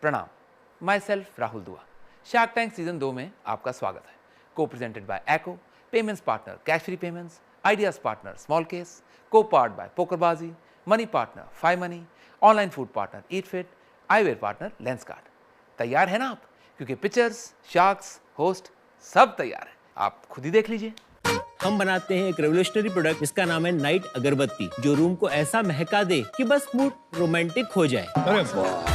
प्रणाम, my self Rahul दुआ। Shark tank season 2 में आपका स्वागत है। Co presented by Acko, payments partner Cashfree payments, ideas partner Smallcase, co part by PokerBaazi, money partner 5 money, online food partner EatFit, eyewear partner Lenskart. तैयार है ना आप? क्योंकि पिक्चर्स, शार्क्स, होस्ट सब तैयार है, आप खुद ही देख लीजिए। हम बनाते हैं एक रेवोल्यूशनरी प्रोडक्ट जिसका नाम है नाइट अगरबत्ती, जो रूम को ऐसा महका दे कि बस मूड रोमांटिक हो जाए। अरे वाह!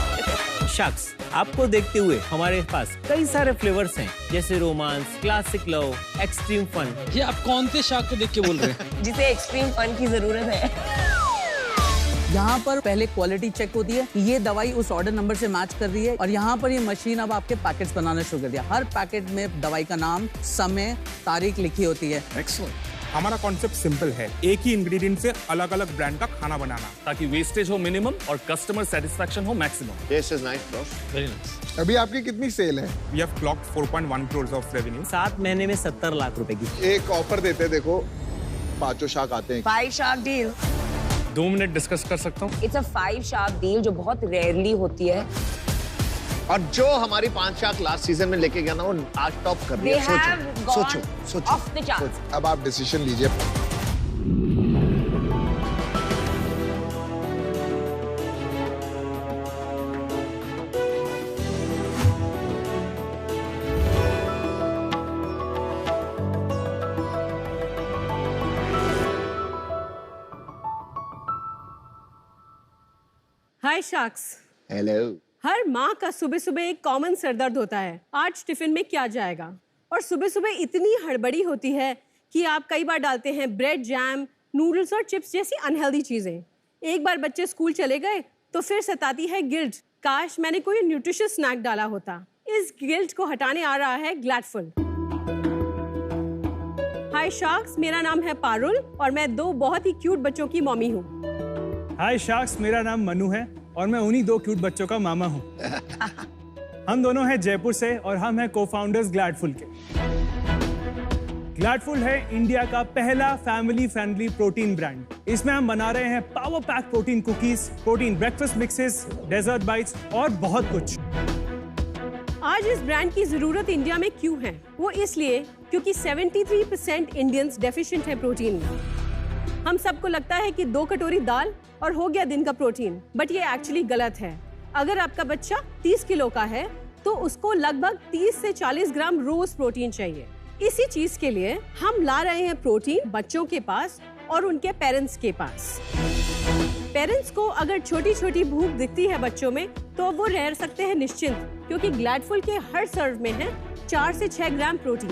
शार्क्स, आपको देखते हुए हमारे पास कई सारे फ्लेवर्स हैं, जैसे romance, classic love, extreme fun. ये आप कौन से शार्क को देख के बोल रहे हैं? जिसे एक्सट्रीम फन की जरूरत है। यहाँ पर पहले क्वालिटी चेक होती है, ये दवाई उस ऑर्डर नंबर से मैच कर रही है, और यहाँ पर ये मशीन अब आपके पैकेट्स बनाना शुरू कर दिया। हर पैकेट में दवाई का नाम, समय, तारीख लिखी होती है। एक्सीलेंट। हमारा कॉन्सेप्ट सिंपल है, एक ही इंग्रेडिएंट से अलग अलग ब्रांड का खाना बनाना, ताकि वेस्टेज हो मिनिमम और कस्टमर सेटिस्फैक्शन हो maximum. This is nice, boss. Very nice. अभी आपकी कितनी सेल है? We have clocked 4.1 crores of revenue. 7 महीने में 70 लाख रुपए की। एक ऑफर देते हैं, देखो 5 शार्क आते हैं। 5 शार्क डील। 2 मिनट डिस्कस कर सकता हूँ? इट्स अ 5 शार्क डील जो बहुत रेयरली होती है। और जो हमारी 5 शार्क लास्ट सीजन में लेके गया ना, वो आज टॉप कर रही है। सोचो। Of the chart. अब आप डिसीजन लीजिए। हाय शार्क्स। हेलो। हर माँ का सुबह सुबह एक कॉमन सरदर्द होता है, आज टिफिन में क्या जाएगा। और सुबह सुबह इतनी हड़बड़ी होती है कि आप कई बार डालते हैं ब्रेड, जैम, नूडल्स और चिप्स जैसी अनहेल्दी चीजें। एक बार बच्चे स्कूल चले गए तो फिर सताती है गिल्ट, काश मैंने कोई न्यूट्रिशियस स्नैक डाला होता। इस गिल्ट को हटाने आ रहा है ग्लैडफुल। हाय शार्क्स, मेरा नाम है पारुल और मैं 2 बहुत ही क्यूट बच्चों की मम्मी हूँ। हाय शार्क्स, मेरा नाम मनु है और मैं उन्हीं 2 क्यूट बच्चों का मामा हूँ। हम दोनों हैं जयपुर से और हम हैं को-फाउंडर्स ग्लैडफुल के। ग्लैडफुल है इंडिया का पहला फैमिली फ्रेंडली प्रोटीन ब्रांड। इसमें हम बना रहे हैं power pack protein cookies, protein breakfast mixes, dessert bites और बहुत कुछ। आज इस ब्रांड की जरूरत इंडिया में क्यों है? वो इसलिए क्योंकि 73% इंडियंस डेफिशिएंट है प्रोटीन में। हम सबको लगता है कि 2 कटोरी दाल और हो गया दिन का प्रोटीन, बट ये एक्चुअली गलत है। अगर आपका बच्चा 30 किलो का है तो उसको लगभग 30 से 40 ग्राम रोज प्रोटीन चाहिए। इसी चीज के लिए हम ला रहे हैं प्रोटीन बच्चों के पास और उनके पेरेंट्स के पास। पेरेंट्स को अगर छोटी छोटी भूख दिखती है बच्चों में तो वो रह सकते हैं निश्चिंत, क्योंकि ग्लैडफुल के हर सर्व में है 4 से 6 ग्राम प्रोटीन।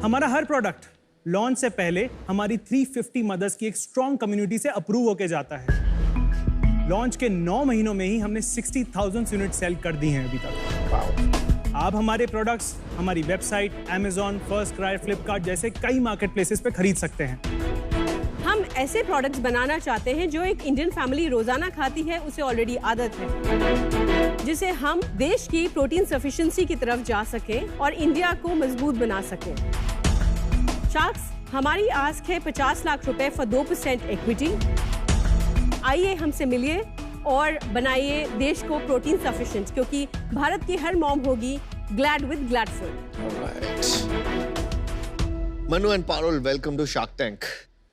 हमारा हर प्रोडक्ट लॉन्च से पहले हमारी 350 मदर्स की एक स्ट्रॉन्ग कम्युनिटी से अप्रूव होके जाता है। लॉन्च के 9 महीनों में ही हमने 60,000 यूनिट सेल कर दी हैं अभी तक। आप हमारे प्रोडक्ट्स हमारी website, Amazon, first cry, Flipkart जैसे कई मार्केट प्लेसेस पे खरीद सकते हैं। हम ऐसे प्रोडक्ट्स बनाना चाहते हैं जो एक इंडियन फैमिली रोजाना खाती है, उसे ऑलरेडी आदत है, जिसे हम देश की प्रोटीन सफिशिएंसी की तरफ जा सकें और इंडिया को मजबूत बना सकें। शार्क्स, हमारी आस्क है 50 लाख रुपए फॉर 2% इक्विटी। आइए हमसे मिलिए और बनाइए देश को प्रोटीन सफिशिएंट, क्योंकि भारत की हर मॉम होगी glad with Gladful. Manu and Parul, welcome to Shark Tank.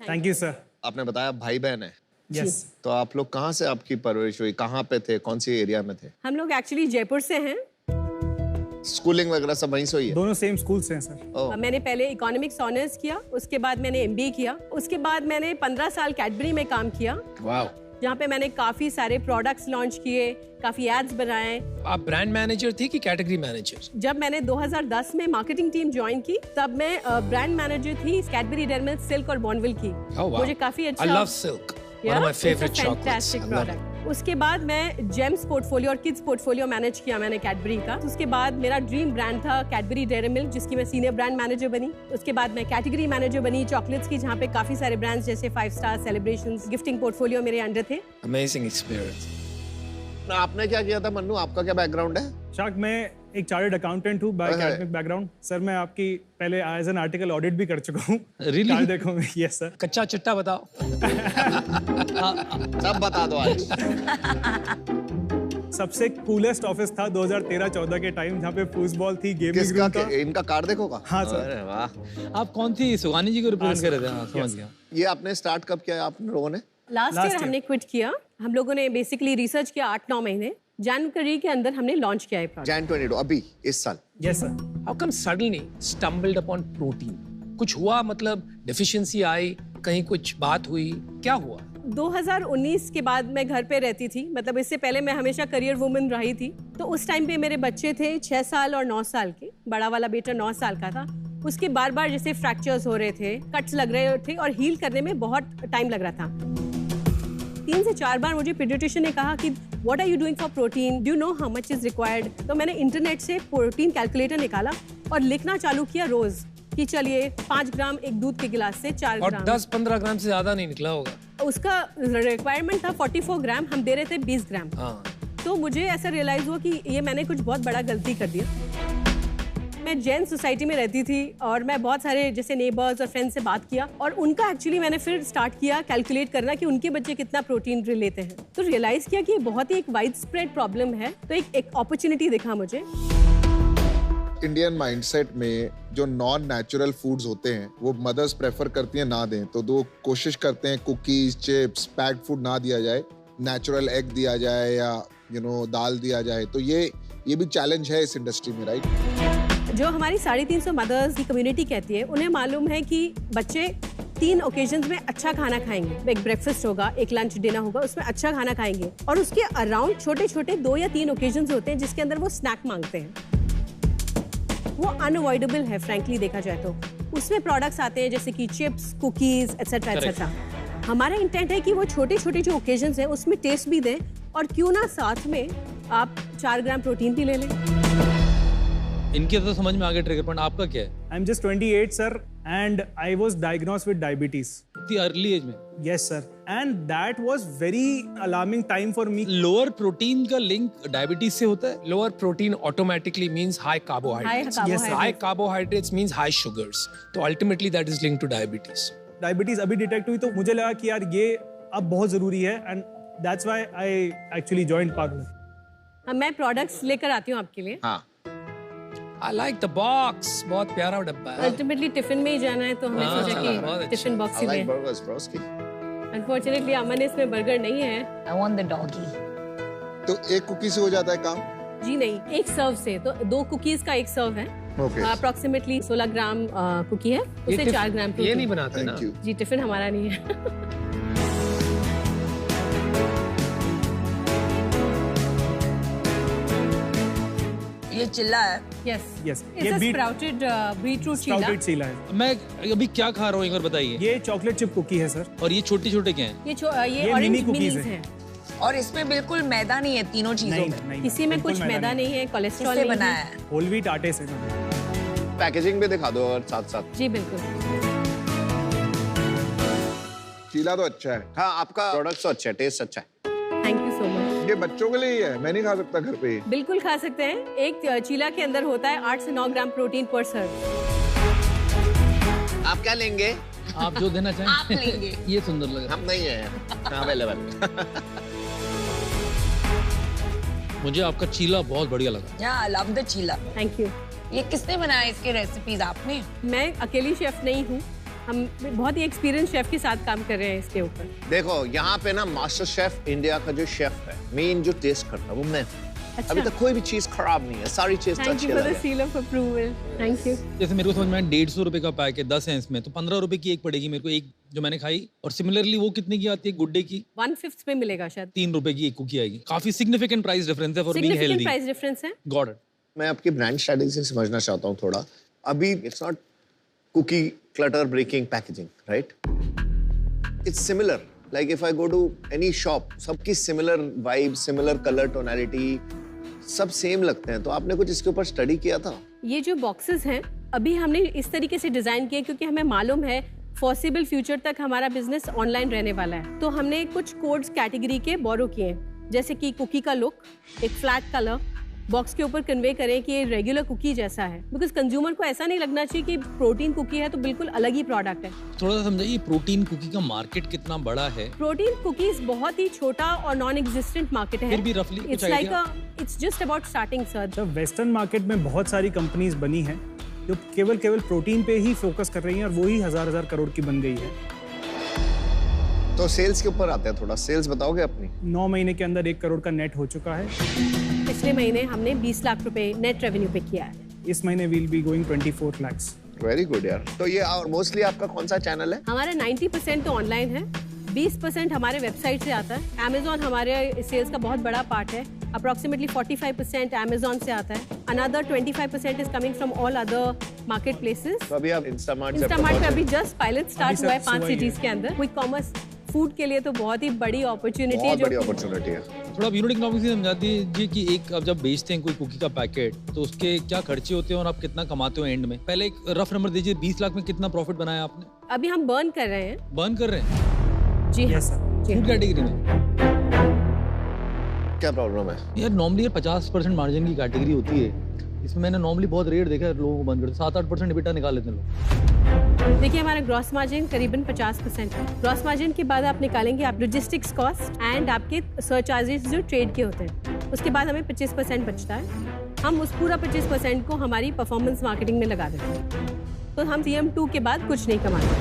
Thank you sir. आपने बताया भाई बहन है। यस। तो आप लोग कहाँ से आपकी परवरिश हुई, कहाँ पे थे, कौन सी एरिया में थे? हम लोग एक्चुअली जयपुर से हैं। स्कूलिंग वगैरह सब वहीं से हुई है? दोनों सेम स्कूल से हैं सर। मैंने पहले इकोनॉमिक्स ऑनर्स किया, उसके बाद मैंने एमबीए किया, उसके बाद मैंने 15 साल कैडबरी में काम किया। वाह। जहाँ पे मैंने काफी सारे प्रोडक्ट्स लॉन्च किए, काफी एड्स बनाए। आप ब्रांड मैनेजर थी कि कैटेगरी मैनेजर? जब मैंने 2010 में मार्केटिंग टीम ज्वाइन की तब मैं ब्रांड मैनेजर थी कैडबरी डेयरी मिल्क, सिल्क और बॉर्नविल की। मुझे काफी अच्छा। I love silk. One of my favorite chocolates. Fantastic product. उसके बाद मैं जेम्स पोर्टफोलियो और किड्स पोर्टफोलियो मैनेज किया मैंने कैडबरी का। उसके बाद मेरा ड्रीम ब्रांड था कैडबरी डेयरी मिल्क, जिसकी मैं सीनियर ब्रांड मैनेजर बनी। उसके बाद मैं कैटेगरी मैनेजर बनी चॉकलेट्स की, जहाँ पे काफी सारे ब्रांड्स जैसे 5 स्टार, सेलिब्रेशंस, गिफ्टिंग पोर्टफोलियो मेरे अंडर थे। Amazing experience. आपने क्या किया था मन्नू, आपका क्या बैकग्राउंड है? शार्क, मैं एक चार्टर्ड अकाउंटेंट हूँ बाय एकेडमिक बैकग्राउंड। सर मैं आपकी पहले एज एन आर्टिकल ऑडिट भी कर चुका हूँ। Really? देखो यस सर। कच्चा चिट्टा बताओ। सब बता दो आज। सबसे कूलेस्ट ऑफिस था 2013-14 के टाइम, जहाँ पे फूटबॉल थी, गेमिंग रूम था। इनका कार्ड देखोगा? हाँ सर। अरे वाह, आप कौन सी सुगानी जी को रिप्रेजेंट कर रहे थे? हाँ, समझ गया। ये आपने स्टार्ट कब किया आप लोगों ने? लास्ट ईयर हमने क्विट किया। हम लोगों ने बेसिकली रिसर्च किया 8-9 महीने, जनवरी के अंदर हमने लॉन्च किया है प्रोडक्ट। Jan 22 अभी इस साल। Yes sir. How come suddenly stumbled upon protein? कुछ हुआ, मतलब डेफिशिएंसी आई, कहीं कुछ बात हुई, क्या हुआ? 2019 के बाद मैं घर पे रहती थी, मतलब इससे पहले मैं हमेशा करियर वुमन रही थी। तो उस टाइम पे मेरे बच्चे थे 6 साल और 9 साल के। बड़ा वाला बेटा 9 साल का था। उसके बार बार जैसे फ्रैक्चर्स हो रहे थे, कट्स लग रहे थे और हील करने में बहुत टाइम लग रहा था। 3 से 4 बार मुझे पीडियाट्रिशियन ने कहा कि what are you doing for protein, do you know how much is required. तो मैंने इंटरनेट से प्रोटीन कैलकुलेटर निकाला और लिखना चालू किया रोज कि चलिए 5 ग्राम एक दूध के गिलास से 4 और ग्राम। 10-15 ग्राम से ज्यादा नहीं निकला होगा। उसका रिक्वायरमेंट था 44 ग्राम, हम दे रहे थे 20 ग्राम। तो मुझे ऐसा रियलाइज हुआ कि ये मैंने कुछ बहुत बड़ा गलती कर दिया। मैं जैन सोसाइटी में रहती थी और मैं बहुत सारे जैसे नेबर्स और फ्रेंड्स से बात किया और उनका एक्चुअली मैंने फिर स्टार्ट किया कैलकुलेट करना कि उनके बच्चे कितना प्रोटीन लेते हैं। तो रियलाइज किया कि ये बहुत ही एक वाइड स्प्रेड प्रॉब्लम है। तो एक अपॉर्चुनिटी दिखा मुझे। इंडियन माइंडसेट में जो नॉन नेचुरल फूड्स होते हैं वो मदर्स प्रेफर करती हैं ना दें, तो दो कोशिश करते हैं कुकीज, चिप्स, पैक्ड फूड ना दिया जाए, नेचुरल एग दिया जाए या दाल दिया जाए। तो ये भी चैलेंज है इस इंडस्ट्री में, राइट? जो हमारी 350 मदर्स की कम्युनिटी कहती है, उन्हें मालूम है कि बच्चे 3 ओकेजन्स में अच्छा खाना खाएंगे। एक ब्रेकफास्ट होगा, एक लंच डिनर होगा, उसमें अच्छा खाना खाएंगे और उसके अराउंड छोटे छोटे 2 या 3 ओकेजन्स होते हैं जिसके अंदर वो स्नैक मांगते हैं। वो अनअवॉइडेबल है फ्रैंकली देखा जाए तो। उसमें प्रोडक्ट्स आते हैं जैसे कि चिप्स, कुकीज एटसेट्रा एटसेट्रा। हमारा इंटेंट है कि वो छोटे छोटे जो ओकेजन्स हैं उसमें टेस्ट भी दें और क्यों ना साथ में आप 4 ग्राम प्रोटीन भी ले लें। इनके तो समझ में आ गया ट्रिगर पॉइंट। आपका क्या है? I am just 28 sir and I was diagnosed with diabetes. इतनी अर्ली एज में? Yes sir, and that was very alarming time for me. Lower protein का लिंक डायबिटीज से होता है? Lower protein automatically means high carbohydrates. Yes, high carbohydrates means high sugars. तो ultimately that is linked to diabetes. Diabetes अभी detect हुई तो मुझे लगा कि यार ये अब बहुत जरूरी है and that's why I actually joined partner. मैं प्रोडक्ट्स लेकर आती हूँ आपके लिए। हाँ। I like the box, बहुत प्यारा डब्बा है। अल्टीमेटली टिफिन में ही जाना है तो हमने सोचा कि टिफिन बॉक्स ही लें। बर्गर्स ब्रोस्की। अनफॉर्चुनेटली अमन इसमें बर्गर नहीं है। I want the doggy. तो एक कुकी से हो जाता है काम? जी नहीं, एक सर्व से। तो 2 कुकीज का एक सर्व है। अप्रोक्सीमेटली 16 ग्राम कुकी है, उससे 4 ग्राम प्रोटीन। ये नहीं बनाते ना? जी, टिफिन हमारा नहीं है। ये चिल्ला है। यस यस, ये स्प्राउटेड बीटरूट चीला है। मैं अभी क्या खा रहा हूँ एक बार बताइए। ये चॉकलेट चिप कुकी है सर। और ये छोटे छोटे क्या हैं? ये ऑरेंज कुकीज हैं। और इसमें बिल्कुल मैदा नहीं है तीनों चीजों में। किसी में कुछ मैदा नहीं है, कोलेस्ट्रॉल नहीं बनाया है। है होल व्हीट आटे से। पैकेजिंग भी दिखा दो और साथ साथ। जी बिल्कुल। चीला तो अच्छा है। हाँ, आपका प्रोडक्ट तो अच्छा है, टेस्ट अच्छा है। Thank you so much. ये बच्चों के लिए ही है, मैं नहीं खा सकता घर पे। बिल्कुल खा सकते हैं। एक चीला के अंदर होता है 8 से 9 ग्राम प्रोटीन पर सर्व। आप क्या लेंगे? आप जो देना चाहें। आप लेंगे। ये सुंदर लग रहा हम नहीं है अवेलेबल। मुझे आपका चीला बहुत बढ़िया लगा। Yeah, I love the cheela. Thank you. ये किसने बनाया इसके रेसिपीज? आपने? मैं अकेली शेफ नहीं हूँ, हम बहुत ही एक्सपीरियंस शेफ के साथ काम कर रहे हैं इसके ऊपर। देखो यहाँ पे ना मास्टर शेफ इंडिया का जो शेफ है, मेन जो टेस्ट करता है वो मैं। अच्छा। अभी तक कोई भी चीज खराब नहीं है, सारी चीज थैंक अच्छी यू फॉर द लगी। Seal of approval. Thank you. जैसे मेरे को समझ में आया 150 रुपए का पैक है 10 है इसमें, तो 15 रुपए की एक पड़ेगी मेरे को, एक जो मैंने खाई। और सिमिलरली वो कितने की आती है गुड डे की? 1/5 में मिलेगा शायद। 3 रुपए की एक कुकी आएगी। काफी सिग्निफिकेंट प्राइस डिफरेंस है for being significant healthy. Price difference है। Got it. मैं आपकी ब्रांड स्ट्रेटजी समझना चाहता हूँ थोड़ा। अभी it's not cookie clutter breaking packaging, right? It's similar, like if I go to any shop, सबकी similar vibe, similar colour tonality, सब सेम लगते हैं। तो आपने कुछ इसके ऊपर स्टडी किया था? ये जो बॉक्सेस हैं अभी हमने इस तरीके से डिजाइन किए क्योंकि हमें मालूम है फॉरसेबल फ्यूचर तक हमारा बिजनेस ऑनलाइन रहने वाला है। तो हमने कुछ कोड्स कैटेगरी के बोरो किए हैं, जैसे कि कुकी का लुक, एक फ्लैट कलर, बॉक्स के ऊपर कन्वे करें कि ये रेगुलर कुकी जैसा है, बिकॉज कंज्यूमर को ऐसा नहीं लगना चाहिए कि प्रोटीन कुकी है तो बिल्कुल अलग ही प्रोडक्ट है। थोड़ा सा समझाइए प्रोटीन कुकी का मार्केट कितना बड़ा है? प्रोटीन कुकीज बहुत ही छोटा और नॉन एग्जिस्टेंट मार्केट है। फिर भी रफली it's like it's just about starting sir. जब वेस्टर्न मार्केट में बहुत सारी कंपनीज बनी हैं जो केवल प्रोटीन पे ही फोकस कर रही हैं और वो ही हजार करोड़ की बन गई है। तो सेल्स के ऊपर आते हैं, थोड़ा सेल्स बताओगे अपनी? 9 महीने के अंदर 1 करोड़ का नेट हो चुका है। पिछले महीने हमने 20 लाख रुपए नेट रेवेन्यू पे किया है। इस महीने will be going 24 lakhs. Very good यार। तो ये और मोस्टली आपका कौन सा चैनल है? हमारा 90% तो ऑनलाइन है, 20% हमारे वेबसाइट से आता है। Amazon हमारे सेल्स का बहुत बड़ा पार्ट है, अप्रोक्सीमेटली 45% Amazon से आता है। Another 25% is coming from all other marketplaces। तो अभी आप इंस्टामार्ट पे अभी जस्ट पायलट स्टार्ट हुआ है 5 सिटीज के अंदर। क्विक कॉमर्स फूड के लिए तो बहुत ही बड़ी अपॉर्चुनिटी है। बड़ी अपॉर्चुनिटी है। थोड़ा यूनिट इकोनॉमिक्स से समझा दीजिए कि एक अब जब बेचते हैं कोई कुकी का पैकेट तो उसके क्या खर्चे होते हैं और आप कितना कमाते हो एंड में? पहले एक रफ नंबर दीजिए, 20 लाख में कितना प्रॉफिट बनाया आपने? अभी हम बर्न कर रहे हैं। बर्न कर रहे हैं? जी हाँ। फूड कैटेगरी में क्या प्रॉब्लम है यार? नॉर्मली 50% मार्जिन की कैटेगरी होती है, इसमें मैंने नॉर्मली बहुत रेट देखा है लोगों को बंद करते 7-8% EBITDA निकाल लेते हैं लोग। देखिए हमारा ग्रॉस मार्जिन करीबन 50% है। ग्रॉस मार्जिन के बाद आप निकालेंगे आप लॉजिस्टिक्स कॉस्ट एंड आपके सरचार्जेस जो ट्रेड के होते हैं, उसके बाद हमें 25% बचता है। हम उस पूरा 25% को हमारी परफॉर्मेंस मार्केटिंग में लगा देते हैं, तो हम CM2 के बाद कुछ नहीं कमाते।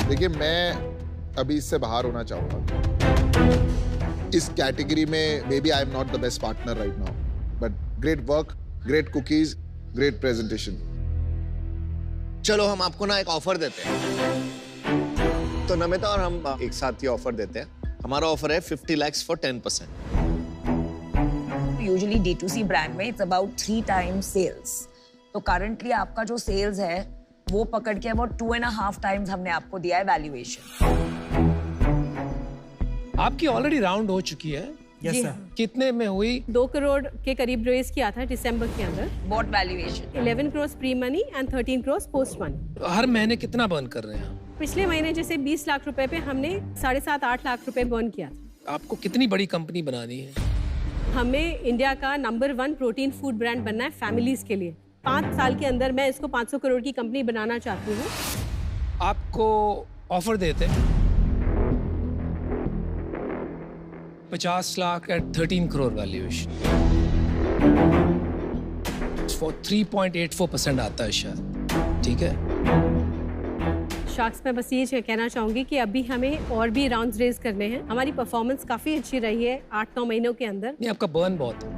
देखिए मैं अभी इससे बाहर होना चाहूंगा। इस कैटेगरी में may be I am not the best partner right now, but great work, great cookies, great presentation. चलो हम आपको ना एक ऑफर देते हैं, तो नमिता और हम एक साथ ये ऑफर देते हैं। हमारा ऑफर है 50 lakhs for 10%। Usually D2C brand में इट्स अबाउट 3 times सेल्स, तो करंटली आपका जो सेल्स है वो पकड़ के अबाउट 2.5 times हमने आपको दिया है वैल्यूएशन। आपकी ऑलरेडी राउंड हो चुकी है। Yes sir. कितने में हुई? 2 करोड़ के करीब रेज किया था दिसंबर के अंदर। What valuation? 11 crores pre money and 13 crores post money. हर महीने कितना बर्न कर रहे हैं? पिछले महीने जैसे 20 लाख रुपए पे हमने 7.5-8 लाख रुपए बर्न किया था। आपको कितनी बड़ी कंपनी बनानी है? हमें इंडिया का नंबर 1 प्रोटीन फूड ब्रांड बनना है फैमिलीज के लिए। 5 साल के अंदर मैं इसको 500 करोड़ की कंपनी बनाना चाहती हूँ। आपको ऑफर देते हैं 50 lakh at 13 crore valuation for 3.84% आता है शायद, ठीक है? शार्क्स में बस ये कहना चाहूंगी कि अभी हमें और भी राउंड्स रेज करने हैं। हमारी परफॉर्मेंस काफी अच्छी रही है 8-9 महीनों के अंदर। नहीं, आपका बर्न बहुत है।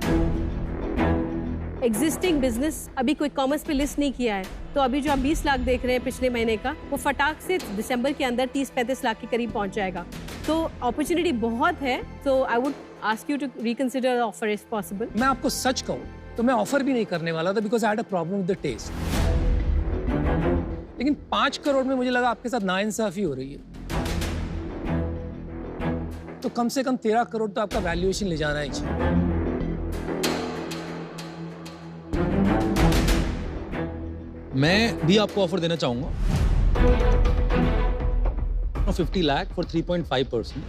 एग्जिस्टिंग बिजनेस अभी क्विक कॉमर्स पे लिस्ट नहीं किया है, तो अभी जो आप 20 लाख देख रहे हैं पिछले महीने का, वो फटाक से दिसंबर के अंदर 30-35 लाख के करीब पहुंच जाएगा। तो अपॉर्चुनिटी बहुत है, तो I would ask you to reconsider offer if possible. मैं आपको सच कहूं तो मैं ऑफर भी नहीं करने वाला था, because I had a problem with the test. लेकिन 5 करोड़ में मुझे लगा आपके साथ नाइंसाफी हो रही है, तो कम से कम 13 करोड़ तो आपका वैल्यूएशन ले जाना ही चाहिए। मैं भी आपको ऑफर देना चाहूंगा 50 लाख फॉर 3.5%।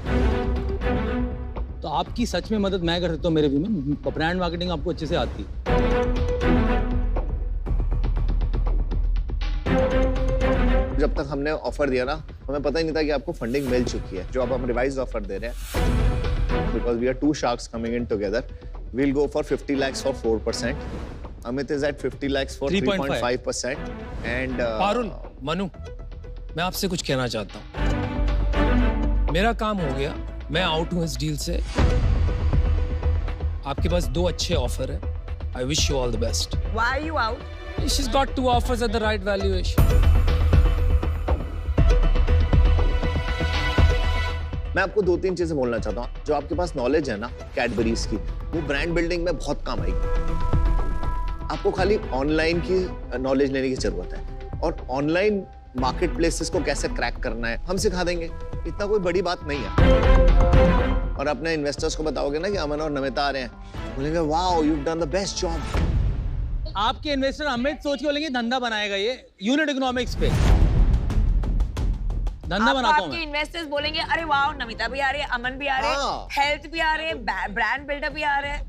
तो आपकी सच में मदद मैं कर सकता हूँ मेरे व्यू में। ब्रांड मार्केटिंग आपको अच्छे से आती है। जब तक हमने ऑफर दिया ना, हमें पता ही नहीं था कि आपको फंडिंग मिल चुकी है। जो अब हम रिवाइज ऑफर दे रहे हैं, because we are 2 sharks coming in together, we'll go for 50 lakhs for 4%. Amit is at 50 lakhs for 3.5%. And Parul, Manu, मैं आपसे कुछ कहना चाहता हूँ। मेरा काम हो गया, मैं आउट हूँ इस डील से। आपके पास 2 अच्छे ऑफर है। I wish you all the best. Why are you out? She's got 2 offers at the right valuation. मैं आपको 2-3 चीजें बोलना चाहता हूँ। जो आपके पास नॉलेज है ना कैडबरीज की, वो ब्रांड बिल्डिंग में बहुत काम आएगी। आपको खाली ऑनलाइन की नॉलेज लेने की जरूरत है, और ऑनलाइन मार्केट प्लेसेस को कैसे क्रैक करना है हम सिखा देंगे। इतना कोई बड़ी बात नहीं है। और अपने इन्वेस्टर्स को बताओगे ना कि अमन और नमिता आ रहे हैं, बोलेंगे wow you done the best job. आपके इन्वेस्टर अमित सोच के बोलेंगे धंधा बनाएगा ये यूनिट इकोनॉमिक्स पे। धंधा बनाता हूँ आपके मैं। इन्वेस्टर्स बोलेंगे अरे वाह नमिता भी आ रही है, अमन भी आ रहे हैं, हेल्थ भी आ रहे हैं, ब्रांड बिल्डर भी आ रहे हैं।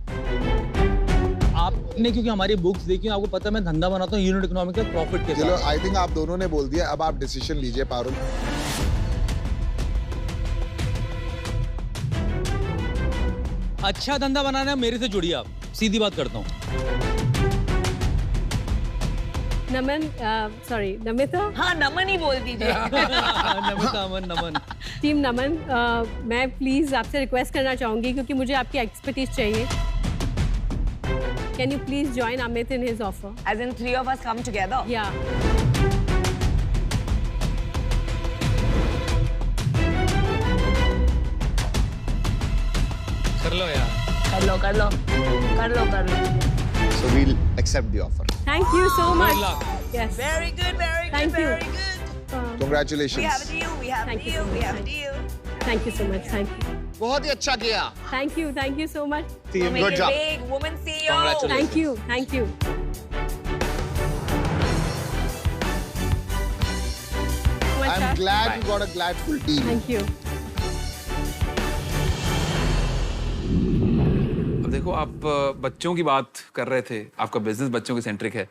आपने क्योंकि हमारी बुक्स देखी, आपको पता है मैं धंधा बनाता हूँ यूनिट इकोनॉमिक का प्रॉफिट के चलो साथ। आई थिंक आप दोनों ने बोल दिया, अब आप डिसीजन लीजिए पारुल। अच्छा धंधा बनाना है मेरे से जुड़िए आप, सीधी बात करता हूँ। नमन, सॉरी नमिता। हाँ नमन ही बोल दीजिए। नमिता, अमन, नमन। टीम नमन, मैं प्लीज आपसे रिक्वेस्ट करना चाहूंगी क्योंकि मुझे आपकी एक्सपर्टीज चाहिए। Can you please join Amit in his offer? As in 3 of us come together? Yeah. कर लो यार। कर लो कर लो कर लो कर लो। So we'll accept the offer. Thank you so much. Yes. Very good, very good, Thank you. very good. Congratulations. We have a deal, we have a Thank you deal, so we have a much. deal. Thank you so much. Thank you. बहुत ही अच्छा किया। Thank you so much. Team, Make good it job. big, woman CEO. Thank you. Thank you. I'm glad you got a glad full team. Thank you. अब देखो आप बच्चों की बात कर रहे थे, आपका बिजनेस बच्चों के सेंट्रिक है,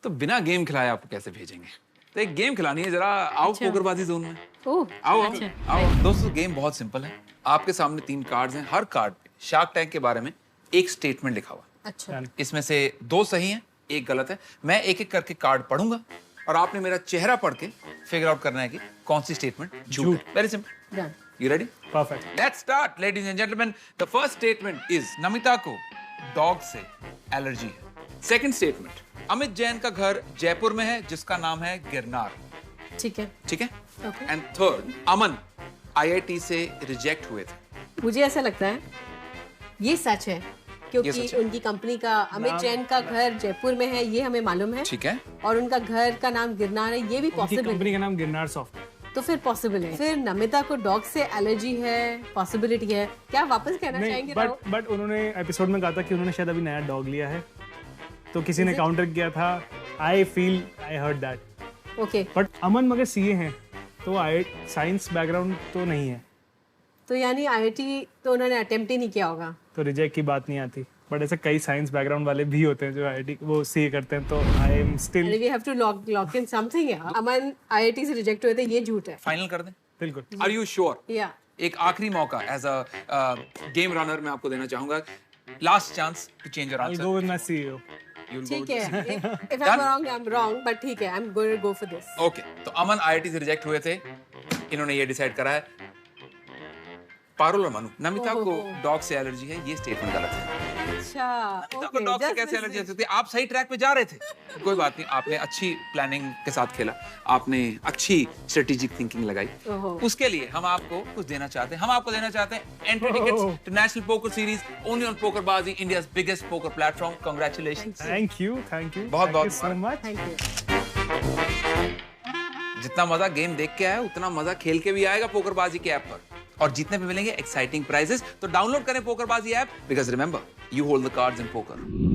तो बिना गेम खिलाए आपको कैसे भेजेंगे? तो एक गेम खिलानी है, जरा आओ पोकरबाजी जोन में। ओह, आओ अच्छा। आओ। दोस्तों गेम बहुत सिंपल है। आपके सामने 3 कार्ड्स हैं, हर कार्ड पे शार्क टैंक के बारे में एक स्टेटमेंट लिखा हुआ। अच्छा। इसमें से 2 सही हैं, 1 गलत है। मैं एक एक करके कार्ड पढ़ूंगा और आपने मेरा चेहरा पढ़ के फिगर आउट करना है कि कौन सी स्टेटमेंट झूठ है। Very simple. Done. You ready? Perfect. Let's start, ladies and gentlemen. The first statement is Namita को डॉग से एलर्जी है। सेकंड स्टेटमेंट, अमित जैन का घर जयपुर में है जिसका नाम है गिरनार। ठीक है। ठीक है? Okay. And third, Aman IIT से रिजेक्ट हुए थे। मुझे ऐसा लगता है ये सच है क्योंकि ये सच है। उनकी कंपनी का अमित जैन का घर जयपुर में है, ये हमें मालूम है। ठीक है। और उनका घर का नाम गिरनार है, ये भी उनकी पॉसिबल कंपनी है। का नाम गिरनार सॉफ्ट। तो फिर पॉसिबल है। फिर नमिता को डॉग से एलर्जी है, पॉसिबिलिटी है। क्या वापस कहना चाहेंगे राहुल? बट उन्होंने एपिसोड में कहा था कि उन्होंने शायद अभी नया डॉग लिया है, तो किसी ने काउंटर किया था। I heard that. Okay. But Aman मगर सीए हैं, तो साइंस बैकग्राउंड तो नहीं है, तो यानी IIT तो उन्होंने अटेम्प्ट ही नहीं किया होगा। तो रिजेक्ट की बात नहीं आती। बट ऐसे कई साइंस बैकग्राउंड वाले भी होते हैं जो IIT वो सीए करते हैं, तो I am still. We have to lock in something. Aman IIT से रिजेक्ट हुए थे, ये झूठ है। फाइनल कर दें? बिल्कुल। Are you sure? या एक आखिरी मौका एज अ गेम रनर मैं आपको देना चाहूंगा। Last chance to change your I'll answer. go with my CEO. ठीक है। If Done? I am wrong but ठीक है, I am going to go for this. Okay, तो अमन IIT से रिजेक्ट हुए थे, इन्होंने ये डिसाइड करा है। पारुल और मनु, नमिता को डॉग से एलर्जी है, ये स्टेटमेंट गलत है। अच्छा, नमिता को डॉग से कैसे एलर्जी हो सकती है? आप सही ट्रैक पे जा रहे थे। कोई बात नहीं, आपने अच्छी प्लानिंग के साथ खेला, आपने अच्छी स्ट्रेटेजिक थिंकिंग लगाई। उसके लिए हम आपको कुछ देना चाहते हैं। हम आपको देना चाहते हैं entry tickets to national poker series only on PokerBaazi, India's biggest poker platform. Congratulations. Thank you. बहुत सो मच। Thank you. जितना मजा गेम देख के आया उतना मजा खेल के भी आएगा पोकरबाजी के ऐप पर, और जीतने पे मिलेंगे एक्साइटिंग प्राइजेस। तो डाउनलोड करें PokerBaazi app, because remember you hold the cards in poker.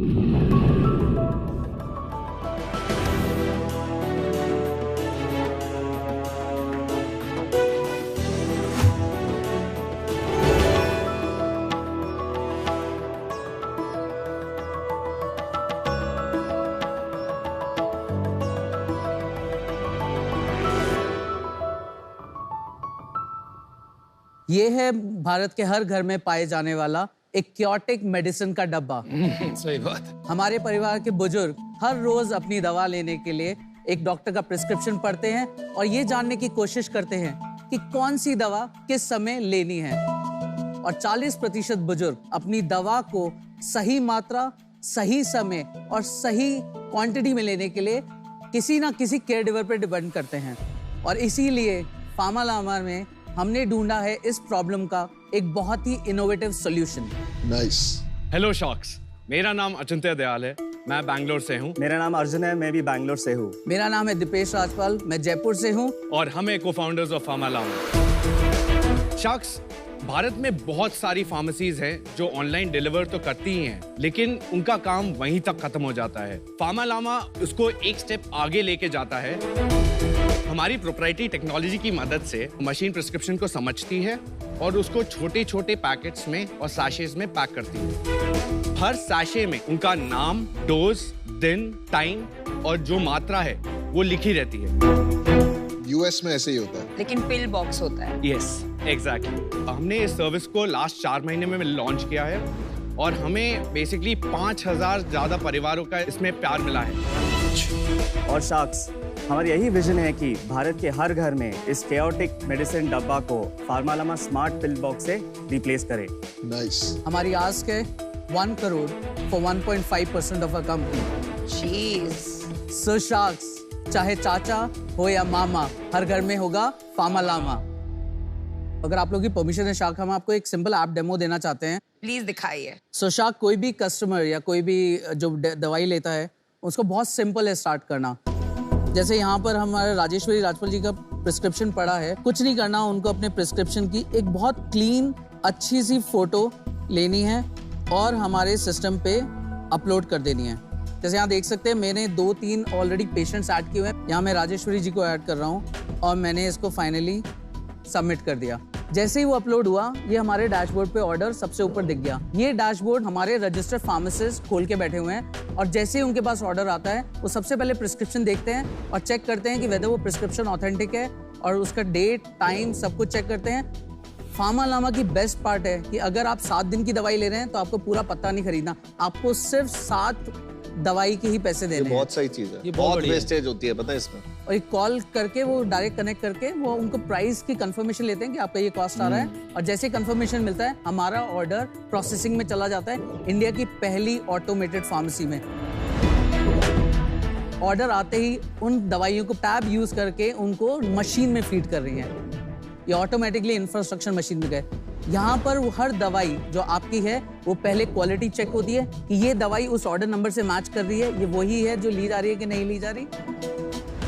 ये है भारत के हर घर में पाए जाने वाला एक क्योटिक मेडिसिन का डब्बा। सही बात। हमारे परिवार के बुजुर्ग हर रोज अपनी दवा लेने के लिए एक डॉक्टर का प्रिस्क्रिप्शन पढ़ते हैं और ये जानने की कोशिश करते हैं कि कौन सी दवा किस समय लेनी है। और 40% बुजुर्ग अपनी दवा को सही मात्रा, सही समय और सही क्वांटिटी में लेने के लिए किसी ना किसी केयर गिवर पर डिपेंड करते हैं। और इसीलिए फार्मालामा में हमने ढूंढा है इस प्रॉब्लम का एक बहुत ही innovative solution. Nice. Hello sharks, मेरा नाम अचिंत्य दयाल है, मैं बैंगलोर से हूँ। मेरा नाम अर्जुन है, मैं भी बैंगलोर से हूँ। मेरा नाम है दीपेश राजपाल, मैं जयपुर से हूँ। और हमें को-फाउंडर्स ऑफ फार्मालामा। शॉक्स, भारत में बहुत सारी फार्मेसीज हैं जो ऑनलाइन डिलीवर तो करती ही हैं, लेकिन उनका काम वहीं तक खत्म हो जाता है। फार्मालामा उसको एक स्टेप आगे लेके जाता है हमारी प्रोप्राइटरी टेक्नोलॉजी की मदद से मशीन प्रिस्क्रिप्शन को समझती है और उसको छोटे छोटे पैकेट्स में और सैशेज में पैक करती है। हर सैशे में उनका नाम, डोज, दिन, टाइम और जो मात्रा है वो लिखी रहती है। यूएस में ऐसे ही होता है, लेकिन पिल बॉक्स होता है। Yes, exactly. हमने इस सर्विस को लास्ट 4 महीने में लॉन्च किया है और हमें बेसिकली 5000 ज्यादा परिवारों का इसमें प्यार मिला है। और शार्क्स, हमारा यही विजन है कि भारत के हर घर में इस केओटिक मेडिसिन डब्बा को फार्मालामा स्मार्ट पिल बॉक्स से रिप्लेस करे। नाइस। हमारी आस्क है 1 crore for 1.5% of our company. Jeez. So sharks, चाहे चाचा हो या मामा, हर घर में होगा फार्मालामा। अगर आप लोगों की परमिशन है शार्क, हम आपको एक सिंपल ऐप डेमो देना चाहते हैं। प्लीज दिखाइए। सो शार्क, कोई भी कस्टमर या कोई भी जो दवाई लेता है उसको बहुत सिंपल है स्टार्ट करना। जैसे यहाँ पर हमारे राजेश्वरी राजपाल जी का प्रिस्क्रिप्शन पड़ा है, कुछ नहीं करना, उनको अपने प्रिस्क्रिप्शन की एक बहुत क्लीन अच्छी सी फोटो लेनी है और हमारे सिस्टम पे अपलोड कर देनी है। जैसे यहाँ देख सकते हैं मैंने 2-3 ऑलरेडी पेशेंट्स ऐड किए हुए हैं। यहाँ मैं राजेश्वरी जी को ऐड कर रहा हूँ और मैंने इसको फाइनली सबमिट कर दिया। जैसे ही वो अपलोड हुआ, ये हमारे डैशबोर्ड पे ऑर्डर सबसे ऊपर दिख गया। ये डैशबोर्ड हमारे रजिस्टर्ड फार्मासिस्ट खोल के बैठे हुए हैं और जैसे ही उनके पास ऑर्डर आता है वो सबसे पहले प्रिस्क्रिप्शन देखते हैं और चेक करते हैं कि वेदर वो प्रिस्क्रिप्शन ऑथेंटिक है और उसका डेट, टाइम सब कुछ चेक करते हैं। फार्मालामा की बेस्ट पार्ट है कि अगर आप 7 दिन की दवाई ले रहे हैं तो आपको पूरा पत्ता नहीं खरीदना, आपको सिर्फ 7 दवाई के ही पैसे देने हैं। बहुत सही चीज है, बहुत वेस्टेज होती है पता है इसमें। और एक कॉल करके वो डायरेक्ट कनेक्ट करके वो उनको प्राइस की कंफर्मेशन लेते हैं कि आपका ये कॉस्ट आ रहा है और जैसे कंफर्मेशन मिलता है हमारा ऑर्डर प्रोसेसिंग में चला जाता है इंडिया की पहली ऑटोमेटेड फार्मेसी में। ऑर्डर आते ही उन दवाइयों को टैब यूज करके उनको मशीन में फीड कर रही है, ये ऑटोमेटिकली इंफ्रास्ट्रक्चर मशीन में गए। यहाँ पर वो हर दवाई जो आपकी है वो पहले क्वालिटी चेक होती है कि ये दवाई उस ऑर्डर नंबर से मैच कर रही है, ये वही है जो ली जा रही है कि नहीं ली जा रही।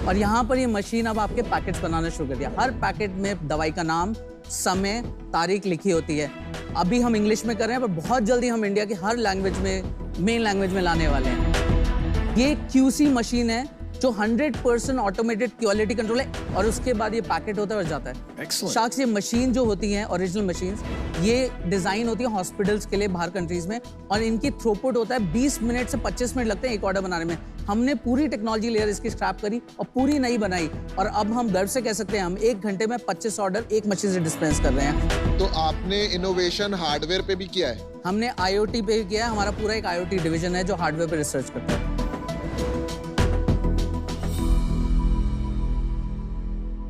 और यहाँ पर ये मशीन अब आपके पैकेट्स बनाना शुरू कर दिया। हर पैकेट में दवाई का नाम, समय, तारीख लिखी होती है। अभी हम इंग्लिश में कर रहे हैं पर बहुत जल्दी हम इंडिया की हर लैंग्वेज में, मेन लैंग्वेज में लाने वाले हैं। ये QC मशीन है जो 100% ऑटोमेटेड क्वालिटी कंट्रोल है और उसके बाद ये पैकेट होता है और जाता है। शार्क्स, ये मशीन जो होती हैं ओरिजिनल मशीन्स, ये डिजाइन होती है हॉस्पिटल्स के लिए बाहर कंट्रीज में और इनकी थ्रूपुट होता है 20 मिनट से 25 मिनट लगते हैं एक ऑर्डर बनाने में। हमने पूरी टेक्नोलॉजी लेयर इसकी स्क्रैप करी और पूरी नई बनाई और अब हम गर्व से कह सकते हैं हम 1 घंटे में 25 ऑर्डर एक मशीन से डिस्पेंस कर रहे हैं। तो आपने इनोवेशन हार्डवेयर पे भी किया है? हमने IoT पे किया है, हमारा पूरा एक IoT डिवीजन है जो हार्डवेयर पे रिसर्च करता है।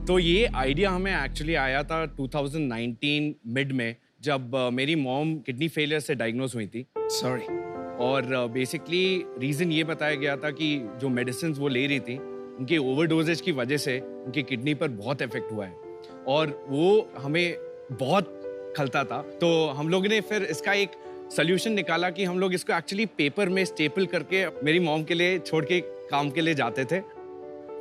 तो ये आइडिया हमें एक्चुअली आया था 2019 मिड में, जब मेरी मॉम किडनी फेलियर से डायग्नोज हुई थी। सॉरी। और बेसिकली रीज़न ये बताया गया था कि जो मेडिसिन वो ले रही थी उनकी ओवरडोजेज की वजह से उनकी किडनी पर बहुत इफेक्ट हुआ है और वो हमें बहुत खलता था। तो हम लोगों ने फिर इसका एक सोल्यूशन निकाला कि हम लोग इसको एक्चुअली पेपर में स्टेपल करके मेरी मॉम के लिए छोड़ के काम के लिए जाते थे।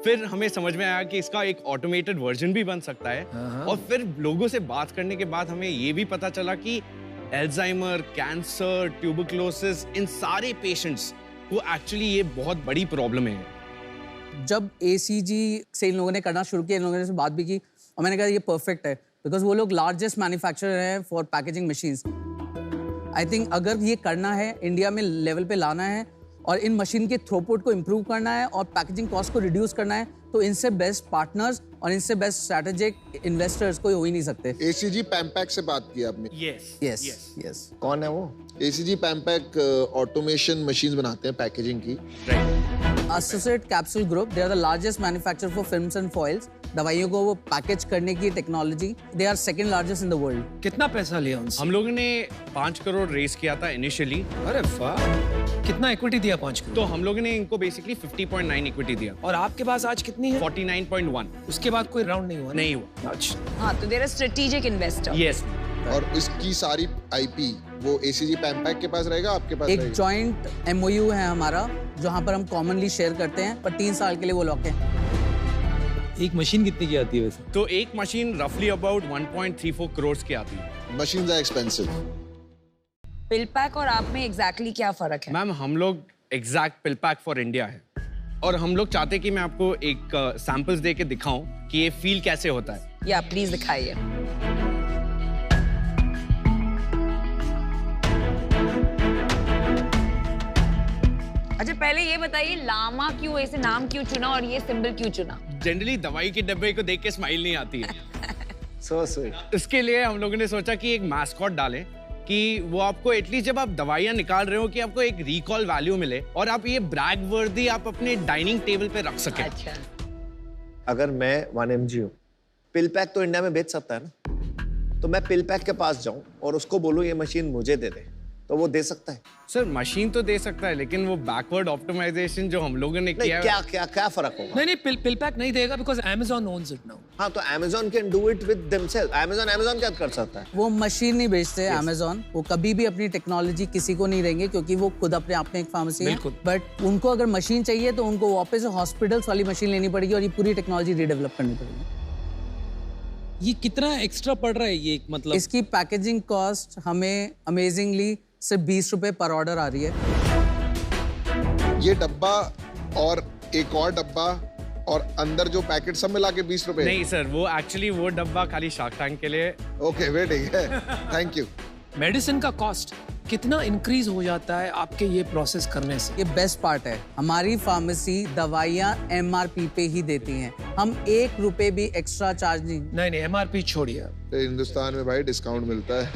फिर हमें समझ में आया कि इसका एक ऑटोमेटेड वर्जन भी बन सकता है और फिर लोगों से बात करने के बाद हमें ये भी पता चला कि एल्जाइमर, कैंसर, ट्यूबरक्लोसिस, इन सारे पेशेंट्स को एक्चुअली ये बहुत बड़ी प्रॉब्लम है। जब ACG से इन लोगों ने करना शुरू किया, इन लोगों ने बात भी की और मैंने कहा ये परफेक्ट है बिकॉज वो लोग लार्जेस्ट मैन्युफैक्चरर हैं for packaging machines. I think अगर ये करना है, इंडिया में लेवल पे लाना है और इन मशीन के थ्रूपुट को इम्प्रूव करना है और पैकेजिंग कॉस्ट को रिड्यूस करना है, तो इनसे बेस्ट पार्टनर्स और इनसे बेस्ट स्ट्रेटेजिक इन्वेस्टर्स कोई हो ही नहीं सकते। ACG पैम्पैक से बात की आपने? यस। कौन है वो? ACG पैम्पैक ऑटोमेशन मशीन्स बनाते हैं पैकेजिंग की। Associate capsule group, they are the largest manufacturer for films and foils. दवाइयों को वो पैकेज करने की technology, they are second largest in the world. कितना पैसा लिया उनसे? हम लोगों ने 5 करोड़ रेस किया था इनिशियली। अरे वाह, कितना इक्विटी दिया? 5 करोड़। तो हम लोगों ने इनको बेसिकली 50.9 इक्विटी दिया। और आपके पास आज कितनी है? 49.1। उसके बाद कोई राउंड नहीं हुआ? नहीं हुआ। अच्छा। हाँ, तो there are strategic investor. Yes. और इसकी सारी IP वो ACG पैम्पैक के पास रहेगा, आपके पास एक रहेगा? जॉइंट MOU है हमारा जहाँ पर हम कॉमनली शेयर करते हैं, पर 3 साल के लिए वो लॉक है। एक मशीन कितने की आती है वैसे? तो एक मशीन रफली अबाउट 1.34 करोड़ की आती है। Machines are expensive. Pill pack और आप में एग्जैक्टली क्या फर्क है? मैम, हम लोग exact pill pack for India है। और हम लोग चाहते हैं कि मैं आपको एक सैंपल्स दे के दिखाऊं कि ये फील कैसे होता है। या प्लीज दिखाइए। अच्छा पहले ये बताइए लामा क्यों ऐसे नाम क्यों चुना और ये सिंबल क्यों चुना? जनरली दवाई के डब्बे को देख के स्माइल नहीं आती है। So sweet. इसके लिए हम लोगों ने सोचा कि एक मैस्कॉट डालें कि वो आपको एटलीस्ट जब आप दवाइयाँ निकाल रहे हो कि आपको एक रिकॉल वैल्यू मिले और आप ये ब्रैग वर्दी आप अपने डाइनिंग टेबल पे रख सकें। अच्छा। अगर मैं 1 mg हूँ, पिल पैक तो इंडिया में बेच सकता है ना, तो मैं पिल पैक के पास जाऊं और उसको बोलूं ये मशीन मुझे दे दे, तो वो दे सकता है? सर मशीन तो दे सकता है, लेकिन वो बैकवर्ड ऑप्टिमाइजेशन जो हम लोगों ने किया है, क्या फर्क होगा? नहीं पिल पैक नहीं देगा because Amazon owns it now। हाँ तो Amazon can do it with themselves। Amazon क्या कर सकता है? वो मशीन नहीं बेचते Amazon, वो कभी भी अपनी टेक्नोलॉजी किसी को नहीं देंगे क्योंकि वो खुद अपने आप में एक फार्मेसी है। बट उनको अगर मशीन चाहिए तो उनको वापस हॉस्पिटल्स वाली मशीन लेनी पड़ेगी और ये पूरी टेक्नोलॉजी रीडेवलप करनी पड़ेगी। ये कितना एक्स्ट्रा पड़ रहा है ये मतलब? इसकी पैकेजिंग कॉस्ट हमें अमेजिंगली सिर्फ 20 रुपए पर ऑर्डर आ रही है। ये डब्बा और एक और डब्बा और अंदर जो पैकेट सब मिला के 20 रुपए? नहीं सर, वो एक्चुअली वो डब्बा खाली शार्क टैंक के लिए। ओके वेटिंग है, थैंक यू। मेडिसिन का कॉस्ट कितना इंक्रीज हो जाता है आपके ये प्रोसेस करने से? ये बेस्ट पार्ट है, हमारी फार्मेसी दवाइयाँ MRP पे ही देती हैं, हम 1 रुपए भी एक्स्ट्रा चार्ज नहीं। MRP छोड़िए। हिंदुस्तान में भाई डिस्काउंट मिलता है।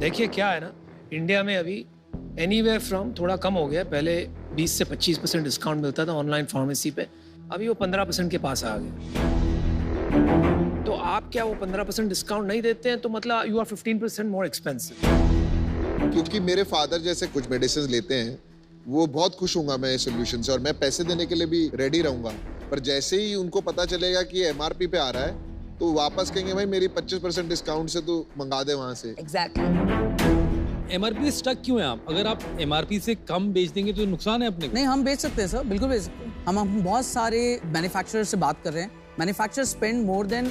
देखिए क्या है ना, इंडिया में अभी एनीवेयर फ्रॉम थोड़ा कम हो गया, पहले 20 से 25% डिस्काउंट मिलता था ऑनलाइन फार्मेसी पे, अभी वो 15% के पास आ गया। तो आप क्या वो 15% डिस्काउंट नहीं देते हैं तो मतलब यू आर 15% मोर एक्सपेंसिव। क्योंकि मेरे फादर जैसे कुछ मेडिसिन लेते हैं, वो बहुत खुश होऊंगा मैं इस सोल्यूशन से और मैं पैसे देने के लिए भी रेडी रहूंगा, पर जैसे ही उनको पता चलेगा कि MRP पे आ रहा है तो वापस कहेंगे भाई मेरी 25% डिस्काउंट से तो मंगा दे वहां से। एग्जैक्टली। MRP स्टक क्यों है आप? अगर आप MRP से कम बेच देंगे तो नुकसान है अपने को। नहीं, हम बेच सकते हैं सर, बिल्कुल बेच सकते हैं। हम बहुत सारे मैन्युफैक्चरर से बात कर रहे हैं, मैन्युफैक्चरर स्पेंड मोर देन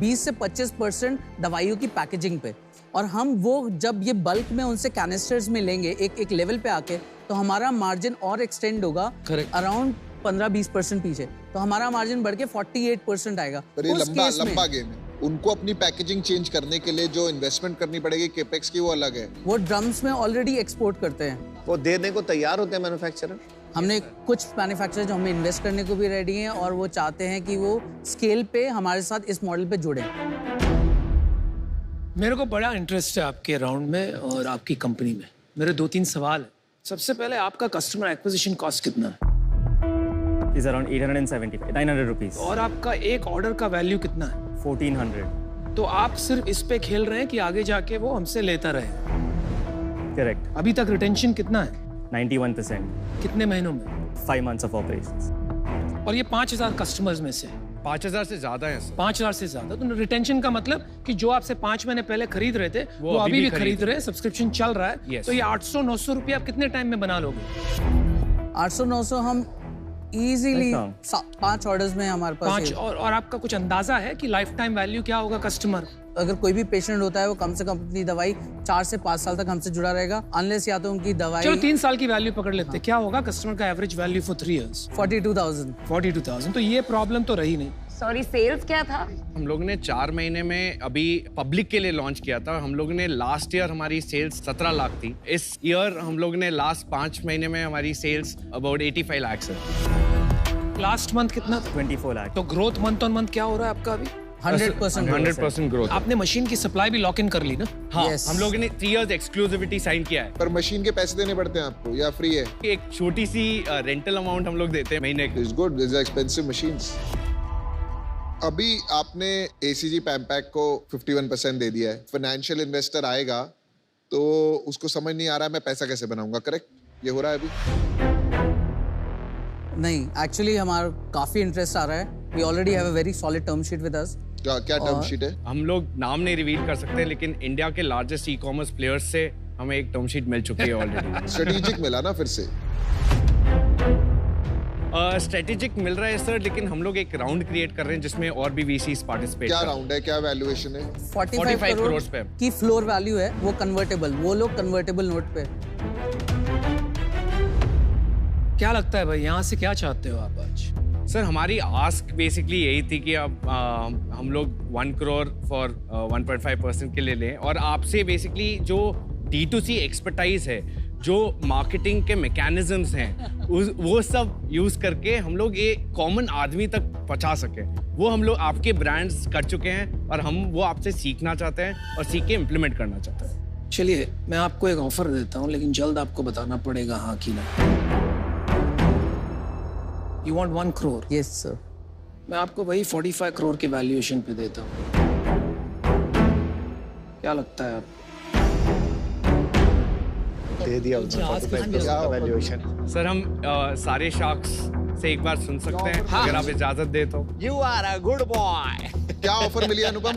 20 से 25% दवाइयों की पैकेजिंग पे, और हम वो जब ये बल्क में उनसे कैनिस्टर्स में लेंगे एक लेवल पे आके, तो हमारा मार्जिन और एक्सटेंड होगा अराउंड 15-20% पीछे, तो हमारा मार्जिन बढ़ के 48% आएगा। पर ये लंबा गेम है, उनको अपनी पैकेजिंग चेंज करने के लिए जो इन्वेस्टमेंट करनी पड़ेगी केपेक्स की, वो अलग है। वो ड्रम्स में ऑलरेडी एक्सपोर्ट करते हैं, वो देने को तैयार होते हैं मैन्युफैक्चरर। हमने कुछ मैन्युफैक्चरर जो हमें इन्वेस्ट करने को भी रेडी हैं और वो चाहते हैं कि वो स्केल पे हमारे साथ इस मॉडल पे जुड़े। मेरे को बड़ा इंटरेस्ट है आपके राउंड में और आपकी कंपनी में। मेरे 2-3 सवाल है। सबसे पहले आपका कस्टमर एक्विजिशन कॉस्ट कितना है? Is around 900 rupees। और आपका एक ऑर्डर का वैल्यू कितना है? 1400। तो आप सिर्फ इस पे खेल रहे हैं कि आगे जाके वो हमसे लेता रहे? करेक्ट। अभी तक रिटेंशन कितना है? 91%। कितने महीनों में? 5 months of operations। और ये 5000 कस्टमर्स में से 5000 से ज्यादा है सर। 5000 से ज्यादा। तो रिटेंशन का मतलब कि जो आपसे 5 महीने पहले खरीद रहे थे वो अभी भी खरीद रहे हैं, सब्सक्रिप्शन चल रहा है। तो ये 800-900 रुपये आप कितने टाइम में बना लोगे? 800-900 हम इजीली 5 ऑर्डर्स में हमारे पास 5। और आपका कुछ अंदाजा है कि लाइफ टाइम वैल्यू क्या होगा कस्टमर? अगर कोई भी पेशेंट होता है वो कम से कम अपनी दवाई 4 से 5 साल तक हमसे जुड़ा रहेगा, अनलेस या तो उनकी दवाई। चलो 3 साल की वैल्यू पकड़ लेते हैं। क्या होगा कस्टमर का एवरेज वैल्यू फॉर 3 years? 42,000। तो ये प्रॉब्लम तो रही नहीं। सॉरी, सेल्स क्या था? हम लोगों ने 4 महीने में अभी पब्लिक के लिए लॉन्च किया था। हम लोगों ने लास्ट ईयर हमारी सेल्स 17 लाख थी। इस ईयर हम लोगों ने लास्ट 5 महीने में हमारी सेल्स अबाउट 85 लाख है। लास्ट मंथ कितना? 24 लाख। तो ग्रोथ मंथ ऑन मंथ क्या हो रहा है आपका अभी? 100% ग्रोथ। आपने मशीन की सप्लाई भी लॉक इन कर ली ना? हाँ, हम लोगों ने 3 years एक्सक्लूसिविटी साइन किया है। पर मशीन के पैसे देने पड़ते हैं आपको या फ्री है? एक छोटी सी रेंटल अमाउंट हम लोग देते हैं महीने की। It's good, this are expensive machines. अभी आपने ACG पैम्पैक को 51% दे दिया है। फाइनेंशियल इन्वेस्टर आएगा तो उसको समझ नहीं आ रहा है मैं पैसा कैसे बनाऊंगा, करेक्ट? ये हो रहा है अभी? नहीं, एक्चुअली हमारा काफी इंटरेस्ट आ रहा है। We already have a very solid term sheet with us. क्या टर्म शीट है? हम लोग नाम नहीं रिवील कर सकते, लेकिन इंडिया के लार्जेस्ट ई-कॉमर्स प्लेयर्स से हमें एक टर्म शीट मिल चुकी है ऑलरेडी। स्ट्रेटेजिक मिला ना फिर से? स्ट्रेटेजिक मिल रहा है सर, लेकिन हम लोग एक राउंड क्रिएट कर रहे हैं जिसमें और भी VCs पार्टिसिपेट। क्या राउंड है, क्या वैल्यूएशन है? 45 करोड़ पे की फ्लोर वैल्यू है, वो कन्वर्टेबल, वो लोग कन्वर्टेबल नोट पे। क्या लगता है भाई, यहाँ से क्या चाहते हो आप आज? सर हमारी आस्क बेसिकली यही थी कि अब हम लोग 1 करोड़ फॉर 1.5% के लिए लें और आपसे बेसिकली जो D2C एक्सपर्टाइज है, जो मार्केटिंग के मैकेनिज्म्स हैं, वो सब यूज करके हम लोग ये कॉमन आदमी तक पहुंचा सके। वो हम लोग आपके ब्रांड्स कर चुके हैं और हम वो आपसे सीखना चाहते हैं और सीख के इम्प्लीमेंट करना चाहते हैं। चलिए मैं आपको एक ऑफर देता हूँ, लेकिन जल्द आपको बताना पड़ेगा हाँ कि ना। You want 1 crore? Yes, sir. मैं आपको वही 45 करोड़ के वैल्यूएशन पे देता हूँ। क्या लगता है आप? दे दिया वैल्यूएशन। सर हम सारे शार्क्स से एक बार सुन सकते हैं अगर आप इजाजत दे तो। You are a good boy. क्या ऑफर मिली अनुपम?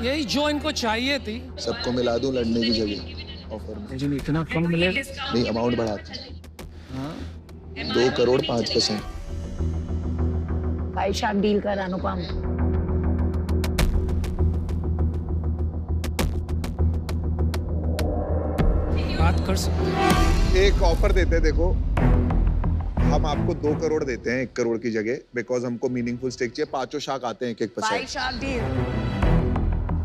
यही जो इनको चाहिए थी। सबको मिला दूं लड़ने की जगह ऑफर में। मुझे इतना कम मिलेगा? नहीं, अमाउंट बढ़ाते हैं। 2 करोड़ 5%। भाई शार्क डील कर अनुपम। बात कर सकते हैं। एक ऑफर देते हैं, देखो हम आपको 2 करोड़ देते हैं 1 करोड़ की जगह, बिकॉज हमको मीनिंगफुल स्टेक चाहिए। 5 शार्क आते हैं 1-1%। भाई शार्क डील।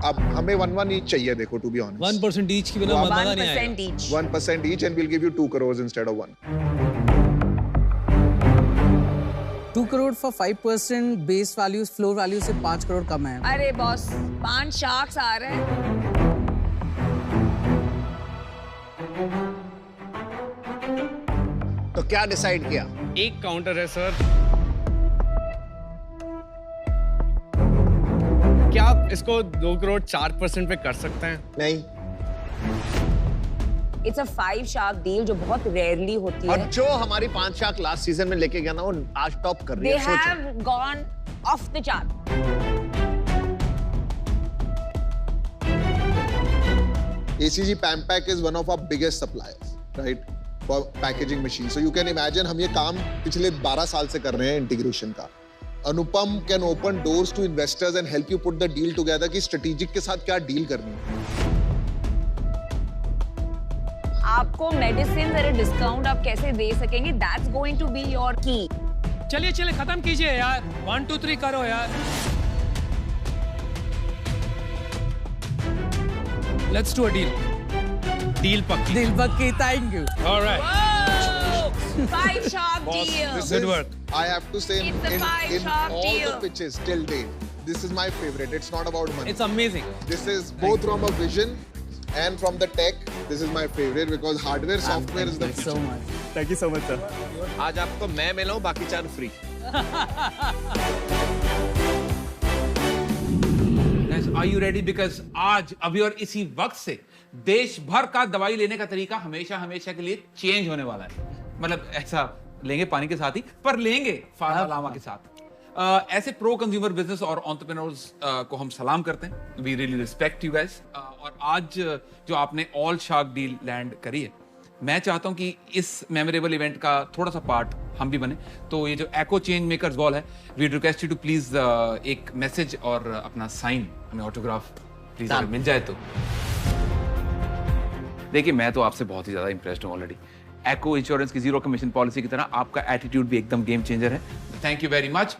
अब हमें 1-1 ईच चाहिए, देखो टू बी ऑनेस्ट। 1% ईच की बिना मजा नहीं आएगा। 1% each and will give you 2 crore instead of 1। 2 crore for 5% base value, floor value से 5 करोड़ कम है। अरे बॉस, 5 शार्क्स आ रहे हैं। तो क्या डिसाइड किया? एक काउंटर है सर। क्या आप इसको 2 करोड़ 4% पे कर सकते हैं? नहीं। It's a 5 शार्क डील जो बहुत रेयरली होती है। और जो हमारी 5 शार्क लास्ट सीजन में लेके गया ना, वो आज टॉप कर रही है। They have gone off the chart. ACG Pampac is one of our biggest suppliers, right, for packaging machines. So you can imagine हम ये काम पिछले 12 साल से कर रहे हैं इंटीग्रेशन का। अनुपम can open doors to investors and help you put the deal together कि strategic के साथ क्या डील करनी है। आपको मेडिसिन अरे डिस्काउंट आप कैसे दे सकेंगे? That's going to be your key. चलिए चलिए खत्म कीजिए यार। 1 2 3 करो यार। Let's do a deal. Deal पक्की। दिल पक्की, thank you. All right. 5 shark deal. Good work. I have to say, It's a in 5 shark all deal. the pitches till date, this is my favorite. It's not about money. It's amazing. This is both from a vision and from the tech. This is my favorite because hardware, software is the Thank you so much. Thank you so much, sir. आज आपको मैं मिला हूं, बाकी 4 free. Are you ready? Because आज अभी और इसी वक्त से देश भर का दवाई लेने का तरीका हमेशा हमेशा के लिए चेंज होने वाला है। मतलब ऐसा लेंगे पानी के साथ ही, पर लेंगे फार्मालामा के साथ। ऐसे प्रो कंज्यूमर बिजनेस और एंटरप्रेन्योर्स को हम सलाम करते हैं। We really respect you guys. और आज जो आपने ऑल शार्क डील लैंड करी है, मैं चाहता हूं कि इस मेमोरेबल इवेंट का थोड़ा सा पार्ट हम भी बने। तो ये जो एको चेंज मेकर्स वॉल है, we request you to please एक मैसेज और अपना साइन, हमें ऑटोग्राफ प्लीज अगर मिल जाए तो। देखिए मैं तो आपसे बहुत ही ज्यादा इंप्रेस्ड हूं ऑलरेडी। एको इंश्योरेंस की 0 कमीशन पॉलिसी की तरह आपका एटीट्यूड भी एकदम गेम चेंजर है। Thank you very much.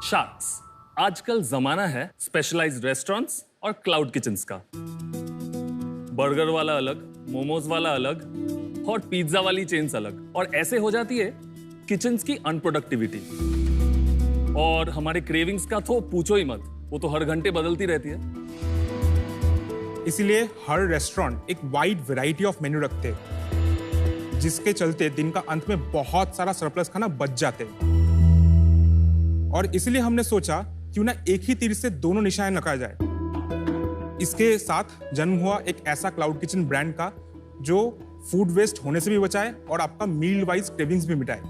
Sharks, आजकल जमाना है स्पेशलाइज्ड रेस्टोरेंट्स और क्लाउड किचन्स का। बर्गर वाला अलग, मोमोज वाला अलग और पिज्जा वाली चेन्स अलग। और ऐसे हो जाती है किचन्स की अनप्रोडक्टिविटी। और हमारे क्रेविंग्स का तो पूछो ही मत, वो तो हर घंटे बदलती रहती है। इसीलिए हर रेस्टोरेंट एक वाइड वैरायटी ऑफ मेन्यू रखते हैं, जिसके चलते दिन का अंत में बहुत सारा सरप्लस खाना बच जाते हैं। और इसलिए हमने सोचा क्यों ना एक ही तीर से दोनों निशाने लगाया जाए। इसके साथ जन्म हुआ एक ऐसा क्लाउड किचन ब्रांड का जो फूड वेस्ट होने से भी बचाए और आपका मील वाइज क्रेविंग्स भी मिटाए।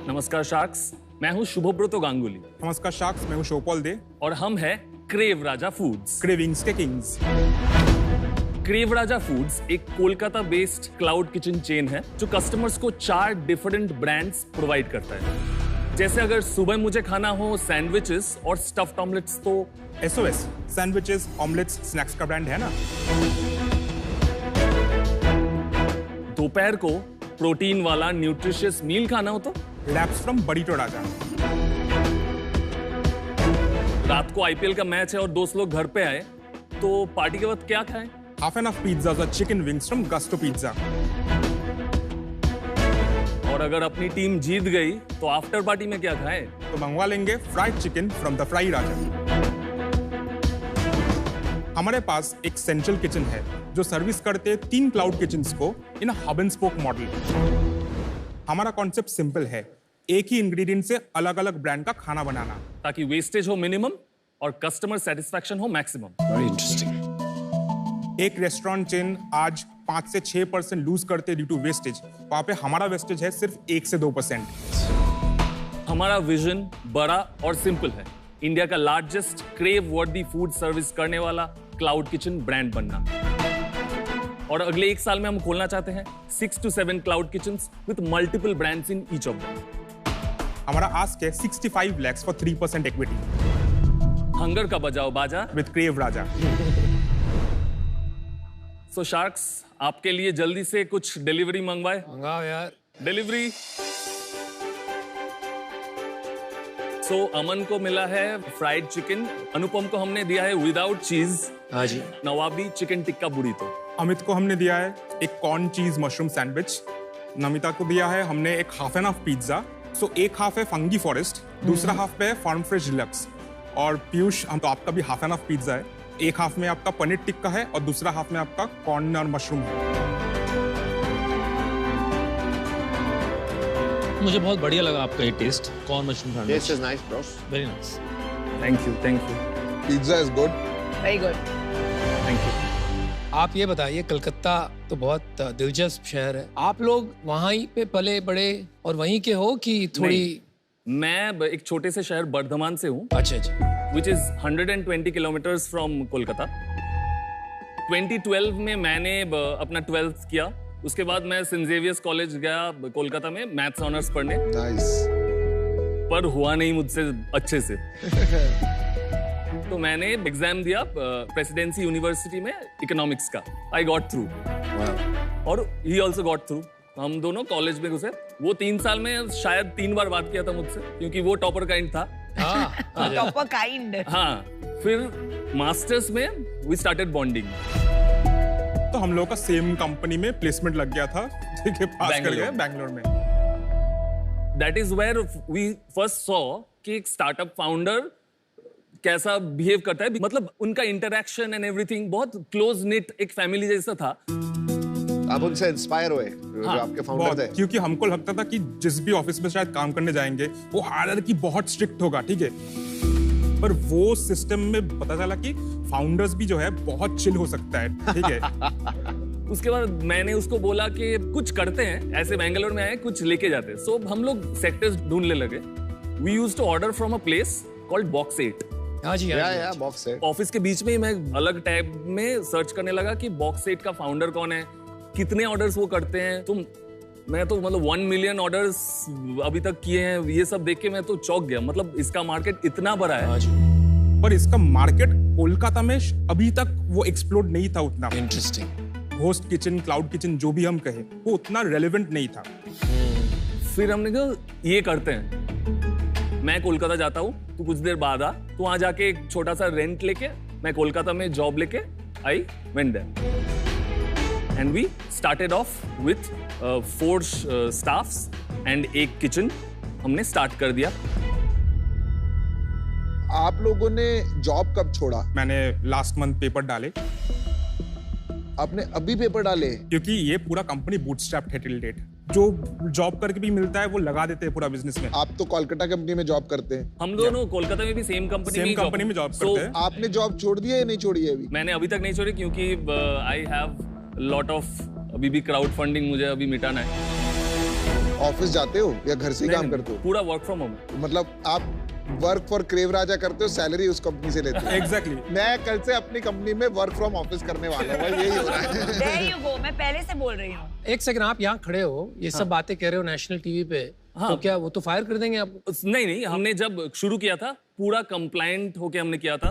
नमस्कार शार्क्स, मैं हूं शुभब्रतो गांगुली। नमस्कार शार्क्स, मैं हूं शिवपाल दे। और हम हैं क्रेव राजा फूड्स। क्रेविंग्स के किंग्स। क्रेव राजा फूड्स एक Kolkata based cloud kitchen chain है जो कस्टमर्स को 4 डिफरेंट ब्रांड्स प्रोवाइड करता है। जैसे अगर सुबह मुझे खाना हो सैंडविचेस और स्टफ्ड ऑमलेट्स तो SOS सैंडविचेस, ऑमलेट्स, स्नैक्स का ब्रांड है ना। दोपहर को प्रोटीन वाला न्यूट्रिशियस मील खाना हो तो लैप्स फ्रॉम बरीटो राजा। रात को IPL का मैच है और दोस्त लोग घर पे आए तो पार्टी के वक्त क्या खाएं? Half enough pizzas or chicken wings from Gusto Pizza. और अगर अपनी टीम जीत गई तो आफ्टर पार्टी में क्या खाएं? तो मंगवा लेंगे fried chicken from the Fry Raja. हमारे पास एक सेंट्रल किचन है जो सर्विस करते 3 क्लाउड किचन्स को इन हब एंड स्पोक मॉडल। हमारा कॉन्सेप्ट सिंपल है, एक ही इंग्रेडिएंट से अलग अलग ब्रांड का खाना बनाना ताकि वेस्टेज हो मिनिमम और कस्टमर सेटिस्फैक्शन हो मैक्सिमम। Very interesting. एक रेस्टोरेंट चेन आज 5 से 6% लूज करते ड्यू टू वेस्टेज, वहां पे हमारा वेस्टेज है सिर्फ 1 से 2%। हमारा विजन बड़ा और सिंपल है, इंडिया का लार्जेस्ट क्रेव वर्दी फूड सर्विस करने वाला क्लाउड किचन ब्रांड बनना। और अगले 1 साल में हम खोलना चाहते हैं 6 to 7 cloud kitchens with multiple brands in each of them. हमारा आस्क है 65 lakhs फॉर 3% इक्विटी। हंगर का बजाओ बाजा with crave Raja. So sharks आपके लिए जल्दी से कुछ डिलीवरी मंगवाए। मंगाओ यार। डिलीवरी। सो अमन को मिला है फ्राइड चिकन, अनुपम को हमने दिया है विदाउट चीज। हाँ जी। नवाबी चिकन टिक्का बुरीतो। अमित को हमने दिया है एक कॉर्न चीज मशरूम सैंडविच। नमिता को दिया है हमने एक हाफ एंड हाफ पिज्जा। सो एक हाफ है फंगी फॉरेस्ट, दूसरा हाफ पे है फार्म फ्रेश डिलक्स। और पीयूष, हम तो आपका भी हाफ एंड हाफ पिज्जा है, एक हाफ में आपका पनीर टिक्का है और दूसरा हाफ में आपका कॉर्न और मशरूम है। मुझे बहुत बढ़िया लगा आपका ये taste, corn mushroom sandwich. Taste is nice, bro. Very nice. Thank you, thank you. Pizza is good. Very good. Thank you. आप ये बताइए, कलकत्ता तो बहुत दिलचस्प शहर है, आप लोग वहाँ ही पे पले बड़े और वहीं के हो कि थोड़ी? मैं एक छोटे से शहर बर्धमान से हूँ। अच्छा अच्छा। Which is 120 kilometers from Kolkata. 2012 में मैंने अपना 12th किया, उसके बाद मैं सेंट जेवियर्स कॉलेज गया कोलकाता में मैथ्स ऑनर्स पढ़ने। नाइस। पर हुआ नहीं मुझसे अच्छे से। तो मैंने एग्जाम दिया प्रेसिडेंसी यूनिवर्सिटी में इकोनॉमिक्स का। आई गॉट थ्रू और ही ऑल्सो गॉट थ्रू। हम दोनों कॉलेज में घुसे। वो 3 साल में शायद 3 बार बात किया था मुझसे, क्योंकि वो टॉपर काइंड था। Topper kind. हाँ, फिर मास्टर्स में वी स्टार्टेड बॉन्डिंग। तो हम लोग का सेम कंपनी में प्लेसमेंट लग गया था, ठीक है, पास कर गए बैंगलोर में। That is where we first saw कि एक स्टार्टअप फाउंडर कैसा बिहेव करता है, मतलब उनका इंटरेक्शन एंड एवरीथिंग बहुत क्लोज निट एक फैमिली जैसा था। आप उनसे इंस्पायर हुए जो आपके फाउंडर थे? क्योंकि हमको लगता था कि जिस भी ऑफिस में शायद काम करने जाएंगे वो हायरार्की बहुत स्ट्रिक्ट होगा, ठीक है, पर वो सिस्टम में पता चला कि फाउंडर्स भी जो है बहुत चिल हो सकता है, ठीक है। उसके बाद मैंने उसको बोला कि कुछ करते हैं, ऐसे बेंगलोर में आए कुछ लेके जाते हैं। सो हम लोग सेक्टर्स ढूंढने लगे। We used to order from a place called box 8। हाँ जी, या बॉक्स 8। ऑफिस के बीच में ही मैं अलग टैब में सर्च करने लगा कि बॉक्स 8 का फाउंडर कौन है, कितने ऑर्डर्स वो करते हैं। तो मैं तो मतलब 1 मिलियन ऑर्डर्स अभी तक किए हैं, ये सब देख के मैं तो चौंक गया। मतलब इसका मार्केट इतना बड़ा है। पर इसका मार्केट कोलकाता में अभी तक वो एक्सप्लोर नहीं था उतना। Interesting. Host kitchen, cloud kitchen जो भी हम कहें, वो उतना रेलेवेंट नहीं था। फिर हमने कहा ये करते हैं, मैं कोलकाता जाता हूँ, तू कुछ देर बाद आ। तो वहां जाके एक छोटा सा रेंट लेके मैं कोलकाता में जॉब लेके I went there and we started off with 4 staffs and एक किचन हमने स्टार्ट कर दिया। आप लोगों ने जॉब कब छोड़ा? मैंने लास्ट मंथ पेपर डाले। आपने अभी पेपर डाले? क्योंकि ये पूरा कंपनी बूटस्ट्रैप्ड है टिल डेट। जो जॉब करके भी मिलता है वो लगा देते हैं पूरा बिजनेस में। आप तो कोलकाता कंपनी में जॉब करते हैं। हम दोनों कोलकाता में भी सेम कंपनी में जॉब करते हैं। आपने जॉब छोड़ दी है या नहीं छोड़ी है अभी? मैंने अभी तक नहीं छोड़ी क्योंकि आई हैव लॉट ऑफ अभी भी क्राउड फंडिंग मुझे अभी मिटाना है। ऑफिस जाते हो या घर से ही काम करते हो? पूरा वर्क फ्रॉम होम। मतलब आप वर्क फॉर क्रेव राजा करते हो, सैलरी उस कंपनी से लेते हो। एग्जैक्टली। मैं कल से अपनी कंपनी में वर्क फ्रॉम ऑफिस करने वाला हूँ, यही हो रहा है। There you go, मैं पहले से बोल रही हूँ। एक सेकंड, आप यहाँ खड़े हो, ये सब बातें कह रहे हो नेशनल टीवी पे, तो क्या वो तो फायर कर देंगे आपको? नहीं, हमने जब शुरू किया था पूरा कंप्लायंट होके हमने किया था।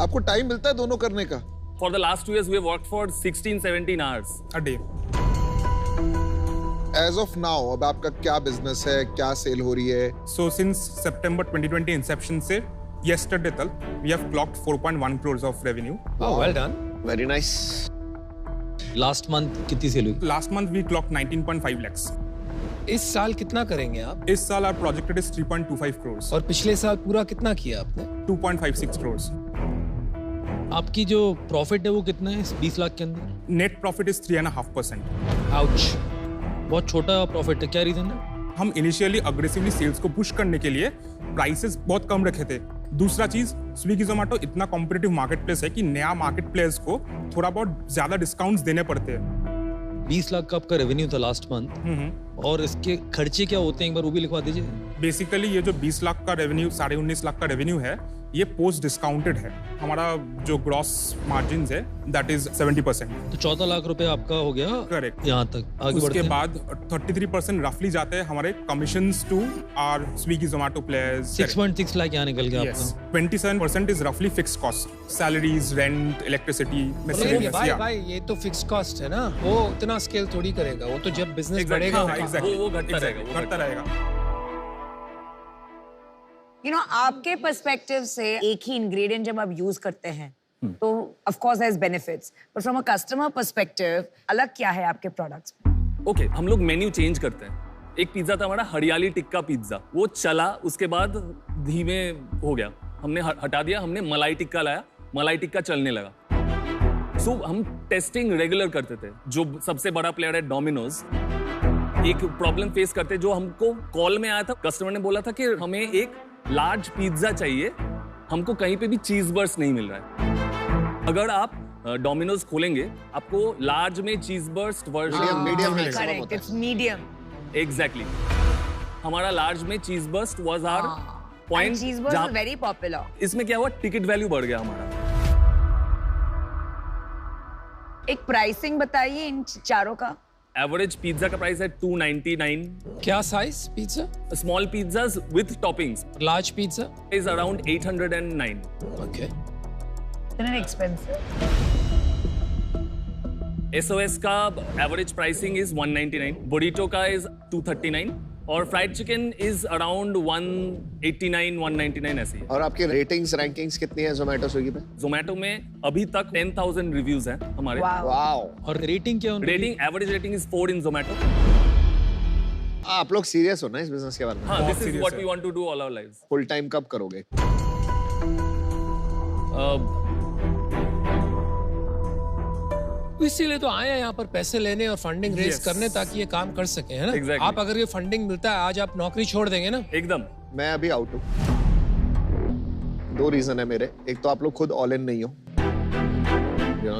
आपको टाइम मिलता है दोनों करने का? For the last 2 years we have worked for 16-17 hours a day. As of now, अब आपका क्या बिजनेस है, क्या सेल हो रही है? So since September 2020 inception से yesterday तक we have clocked 4.1 crores of revenue. Oh, well done. Very nice. Last month कितनी सेल हुई? Last month we clocked 19.5 lakhs. इस साल कितना करेंगे आप? इस साल our projected is 3.25 crores. और पिछले साल पूरा कितना किया आपने? 2.56 crores. आपकी जो प्रॉफिट है वो कितना है 20 लाख के अंदर? Net profit is 3.5%. आउच, बहुत छोटा प्रॉफिट है, क्या रीजन है? हम इनिशियली अग्रेसिवली सेल्स को पुश करने के लिए प्राइसेस बहुत कम रखे थे। दूसरा चीज, स्विगी जोमेटो इतना कॉम्पिटिटिव मार्केट प्लेस है कि नया मार्केट प्लेयर्स को थोड़ा बहुत ज्यादा डिस्काउंट्स देने पड़ते हैं। 20 लाख का आपका रेवेन्यू था लास्ट मंथ, और इसके खर्चे क्या होते हैं एक बार वो भी लिखवा दीजिए। बेसिकली ये जो 20 लाख का रेवेन्यू, 19.5 लाख का रेवेन्यू है, ये पोस्ट डिस्काउंटेड है। हमारा जो ग्रॉस मार्जिन है दैट इज 70%। तो 14 लाख रुपए आपका हो गया। करेक्ट। यहाँ तक आगे उसके बाद 33% रफली जाते हैं हमारे commissions to our Swiggy Zomato players. 6.6 lakh यहाँ निकल गया आपका। 27% इज रफली fixed cost, salaries, rent, electricity. भाई ये तो फिक्स्ड कॉस्ट है ना, वो उतना स्केल थोड़ी करेगा, वो तो जब बिजनेस बढ़ेगा वो घटता रहेगा। You know, आपके पर्सपेक्टिव से एक ही इंग्रेडिएंट जब आप यूज करते हैं तो of course has benefits, but from a customer perspective अलग क्या है आपके प्रोडक्ट्स? ओके, हम लोग मेन्यू चेंज करते हैं। एक पिज्जा था हमारा हरियाली टिक्का पिज्जा, वो चला, उसके बाद धीमे हो गया, हमने हटा दिया, हमने मलाई टिक्का लाया, मलाई टिक्का चलने लगा। सो हम टेस्टिंग रेगुलर करते थे। जो सबसे बड़ा प्लेयर है डोमिनोज, एक प्रॉब्लम फेस करते, जो हमको कॉल में आया था, कस्टमर ने बोला था कि हमें एक लार्ज पिज्जा चाहिए, हमको कहीं पे भी चीज बर्स्ट नहीं मिल रहा है। अगर आप डोमिनोज खोलेंगे, आपको लार्ज में चीज बर्स्ट मीडियम एग्जैक्टली। हमारा लार्ज में cheese burst was our point. Cheese burst very popular. इसमें क्या हुआ, टिकट वैल्यू बढ़ गया हमारा। एक प्राइसिंग बताइए इन चारों का। एवरेज पिज्जा का प्राइस है 299। क्या size pizza? Small pizzas with toppings. Large pizza is around 809। Okay, इतना एक्सपेंसिव। एसओएस का एवरेज प्राइसिंग इज 199, बुरीटो का इज 239 और फ्राइड चिकन इज अराउंड 189 199 ऐसे ही। और आपकी रेटिंग्स रैंकिंग्स कितनी है जोमेटो स्विगी पे? जोमेटो में अभी तक 10,000 रिव्यूज हैं हमारे। वाओ। और रेटिंग क्या है? रेटिंग एवरेज रेटिंग इज 4 इन जोमेटो। आप लोग सीरियस हो ना इस बिजनेस के बारे में? हाँ, this is what we want to do all our lives. Full time कब करोगे? इसीलिए तो आए हैं यहाँ पर पैसे लेने और फंडिंग रेज करने, ताकि ये काम कर सके, है ना? Exactly. आप अगर ये फंडिंग मिलता है, आज आप नौकरी छोड़ देंगे ना? एकदम। मैं अभी आउट हूँ। 2 रीजन है मेरे। एक तो आप लोग खुद ऑल इन नहीं हो।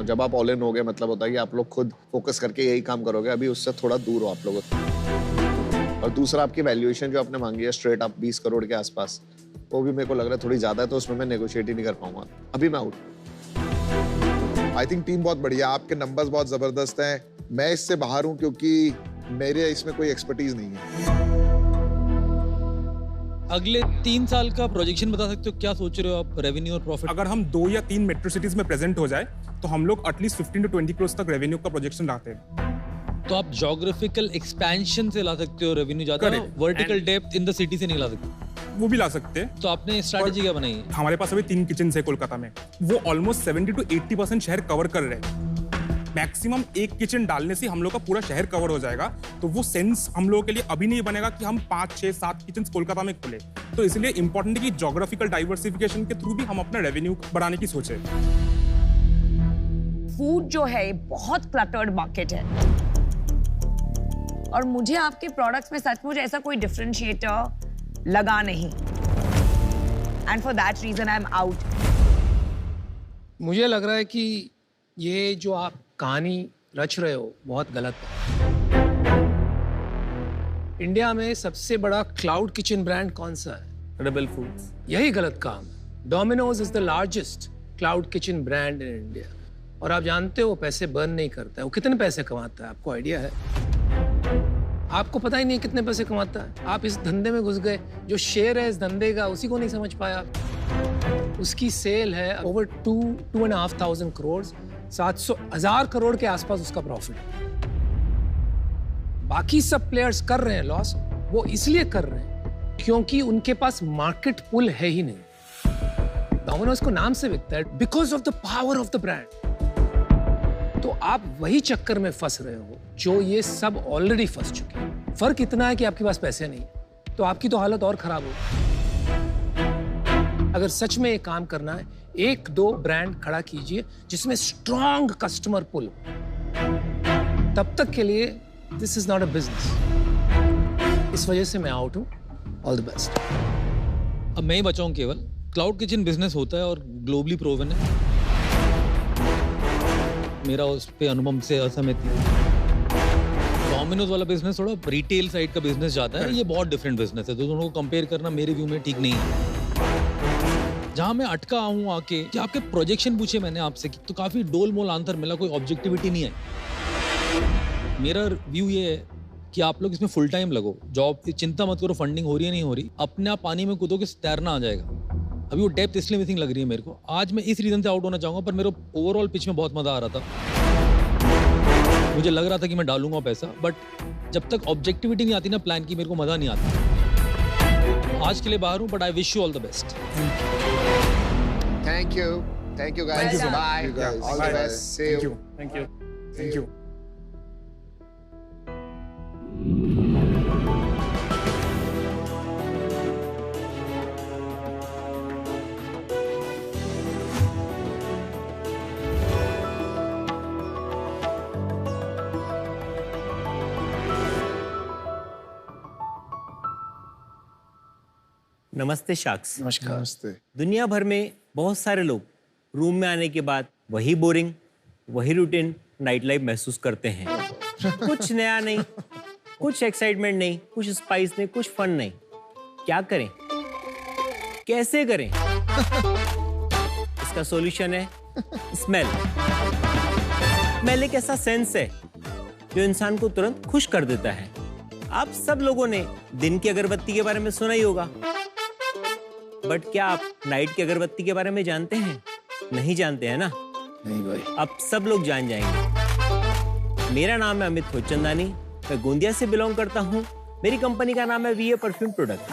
जब आप ऑल इन हो गए मतलब होता है कि आप लोग खुद फोकस करके यही काम करोगे। अभी उससे थोड़ा दूर हो आप लोग। और दूसरा, आपकी वैल्यूएशन जो आपने मांगी है स्ट्रेट आप 20 करोड़ के आसपास, वो भी मेरे को लग रहा है थोड़ी ज्यादा है, तो उसमें मैं नेगोशिएट ही नहीं कर पाऊंगा। अभी मैं आउट। आई थिंक टीम बहुत बढ़िया, आपके नंबर्स बहुत जबरदस्त हैं। मैं इससे बाहर हूं क्योंकि मेरे इसमें कोई एक्सपर्टीज नहीं है। अगले 3 साल का प्रोजेक्शन बता सकते हो? क्या सोच रहे हो आप रेवेन्यू और प्रॉफिट? अगर हम 2 या 3 मेट्रो सिटीज में प्रेजेंट हो जाए तो हम लोग एटलीस्ट 15 to 20 करोड़ तक रेवेन्यू का प्रोजेक्शन लाते हैं। तो आप ज्योग्राफिकल एक्सपेंशन से ला सकते हो रेवेन्यू ज्यादा, vertical depth in the city से नहीं ला सकते। वो भी ला सकते हैं। तो आपने स्ट्रैटेजी क्या बनाई है? हमारे पास अभी 3 किचन है कोलकाता में, वो ऑलमोस्ट 70 to 80% शहर कवर कर रहे हैं। मैक्सिमम एक किचन डालने से हम लोग का पूरा शहर कवर हो जाएगा। तो वो सेंस हम लोगों के लिए अभी नहीं बनेगा कि हम 5, 6, 7 किचन कोलकाता में खोले। तो इसलिए इंपॉर्टेंट है कि ज्योग्राफिकल डाइवर्सिफिकेशन के थ्रू भी हम अपना रेवेन्यू बढ़ाने की सोचे। फूड जो है बहुत क्लटर्ड मार्केट है, और मुझे आपके प्रोडक्ट्स में सचमुच ऐसा कोई डिफरेंशिएटर लगा नहीं, and for that reason I am out. मुझे लग रहा है कि ये जो आप कहानी रच रहे हो बहुत गलत है। इंडिया में सबसे बड़ा क्लाउड किचन ब्रांड कौन सा है? Rebel Foods. यही गलत काम है। Domino's is the largest cloud kitchen brand in India. और आप जानते हो वो पैसे बर्न नहीं करता है। वो कितने पैसे कमाता है आपको आइडिया है? आपको पता ही नहीं कितने पैसे कमाता है। आप इस धंधे में घुस गए, जो शेयर है इस धंधे का उसी को नहीं समझ पाया। उसकी सेल है ओवर 2,500 करोड़, 700,000 करोड़ के आसपास उसका प्रॉफिट है। बाकी सब प्लेयर्स कर रहे हैं लॉस, वो इसलिए कर रहे हैं क्योंकि उनके पास मार्केट पुल है ही नहीं। डोमिनोज को नाम से बिकता है because of the power of the brand. तो आप वही चक्कर में फंस रहे हो जो ये सब ऑलरेडी फंस चुके हैं। फर्क इतना है कि आपके पास पैसे नहीं, तो आपकी तो हालत और खराब हो। अगर सच में ये काम करना है, 1-2 ब्रांड खड़ा कीजिए जिसमें स्ट्रॉन्ग कस्टमर पुल। तब तक के लिए this is not a business. इस वजह से मैं आउट हूं। All the best. अब मैं ही बचाऊं केवल। क्लाउड किचन बिजनेस होता है और ग्लोबली प्रूवन है। मेरा उस पे अनुभव से असहमति है। डोमिनोज वाला बिजनेस थोड़ा रिटेल साइड का बिजनेस जाता है, ये बहुत डिफरेंट बिजनेस है, तो दोनों को कंपेयर करना मेरे व्यू में ठीक नहीं है। जहां मैं अटका हूं आके कि आपके प्रोजेक्शन पूछे मैंने आपसे तो काफी डोल मोल आंसर मिला, कोई ऑब्जेक्टिविटी नहीं है। मेरा व्यू ये है कि आप लोग इसमें फुल टाइम लगो, जॉब की चिंता मत करो, फंडिंग हो रही है नहीं हो रही, अपने आप पानी में कूदोगे तैरना आ जाएगा। अभी वो डेप्थ इसलिए मिसिंग लग रही है मेरे को। आज मैं इस रीजन से आउट होना चाहूंगा, पर मेरे ओवरऑल पिच में बहुत मजा आ रहा था। मुझे लग रहा था कि मैं डालूंगा पैसा, बट जब तक ऑब्जेक्टिविटी नहीं आती ना प्लान की, मेरे को मजा नहीं आता। आज के लिए बाहर हूं, but I wish you all the best. Thank you. Thank you guys. Bye. All the best. See you. Thank you. Thank you. नमस्ते शाक्स। नमस्कार। नमस्ते। दुनिया भर में बहुत सारे लोग रूम में आने के बाद वही बोरिंग, वही रूटीन नाइट लाइफ महसूस करते हैं। कुछ नया नहीं, कुछ एक्साइटमेंट नहीं, कुछ स्पाइस नहीं, कुछ फन नहीं। क्या करें, कैसे करें? इसका सॉल्यूशन है स्मेल। स्मेल एक ऐसा सेंस है जो इंसान को तुरंत खुश कर देता है। आप सब लोगों ने दिन की अगरबत्ती के बारे में सुना ही होगा, बट क्या आप नाइट की अगरबत्ती के बारे में जानते हैं? नहीं जानते हैं ना? नहीं भाई। अब सब लोग जान जाएंगे। मेरा नाम है अमित खोचंदानी, मैं गोंदिया से बिलोंग करता हूँ। मेरी कंपनी का नाम है वीए परफ्यूम प्रोडक्ट।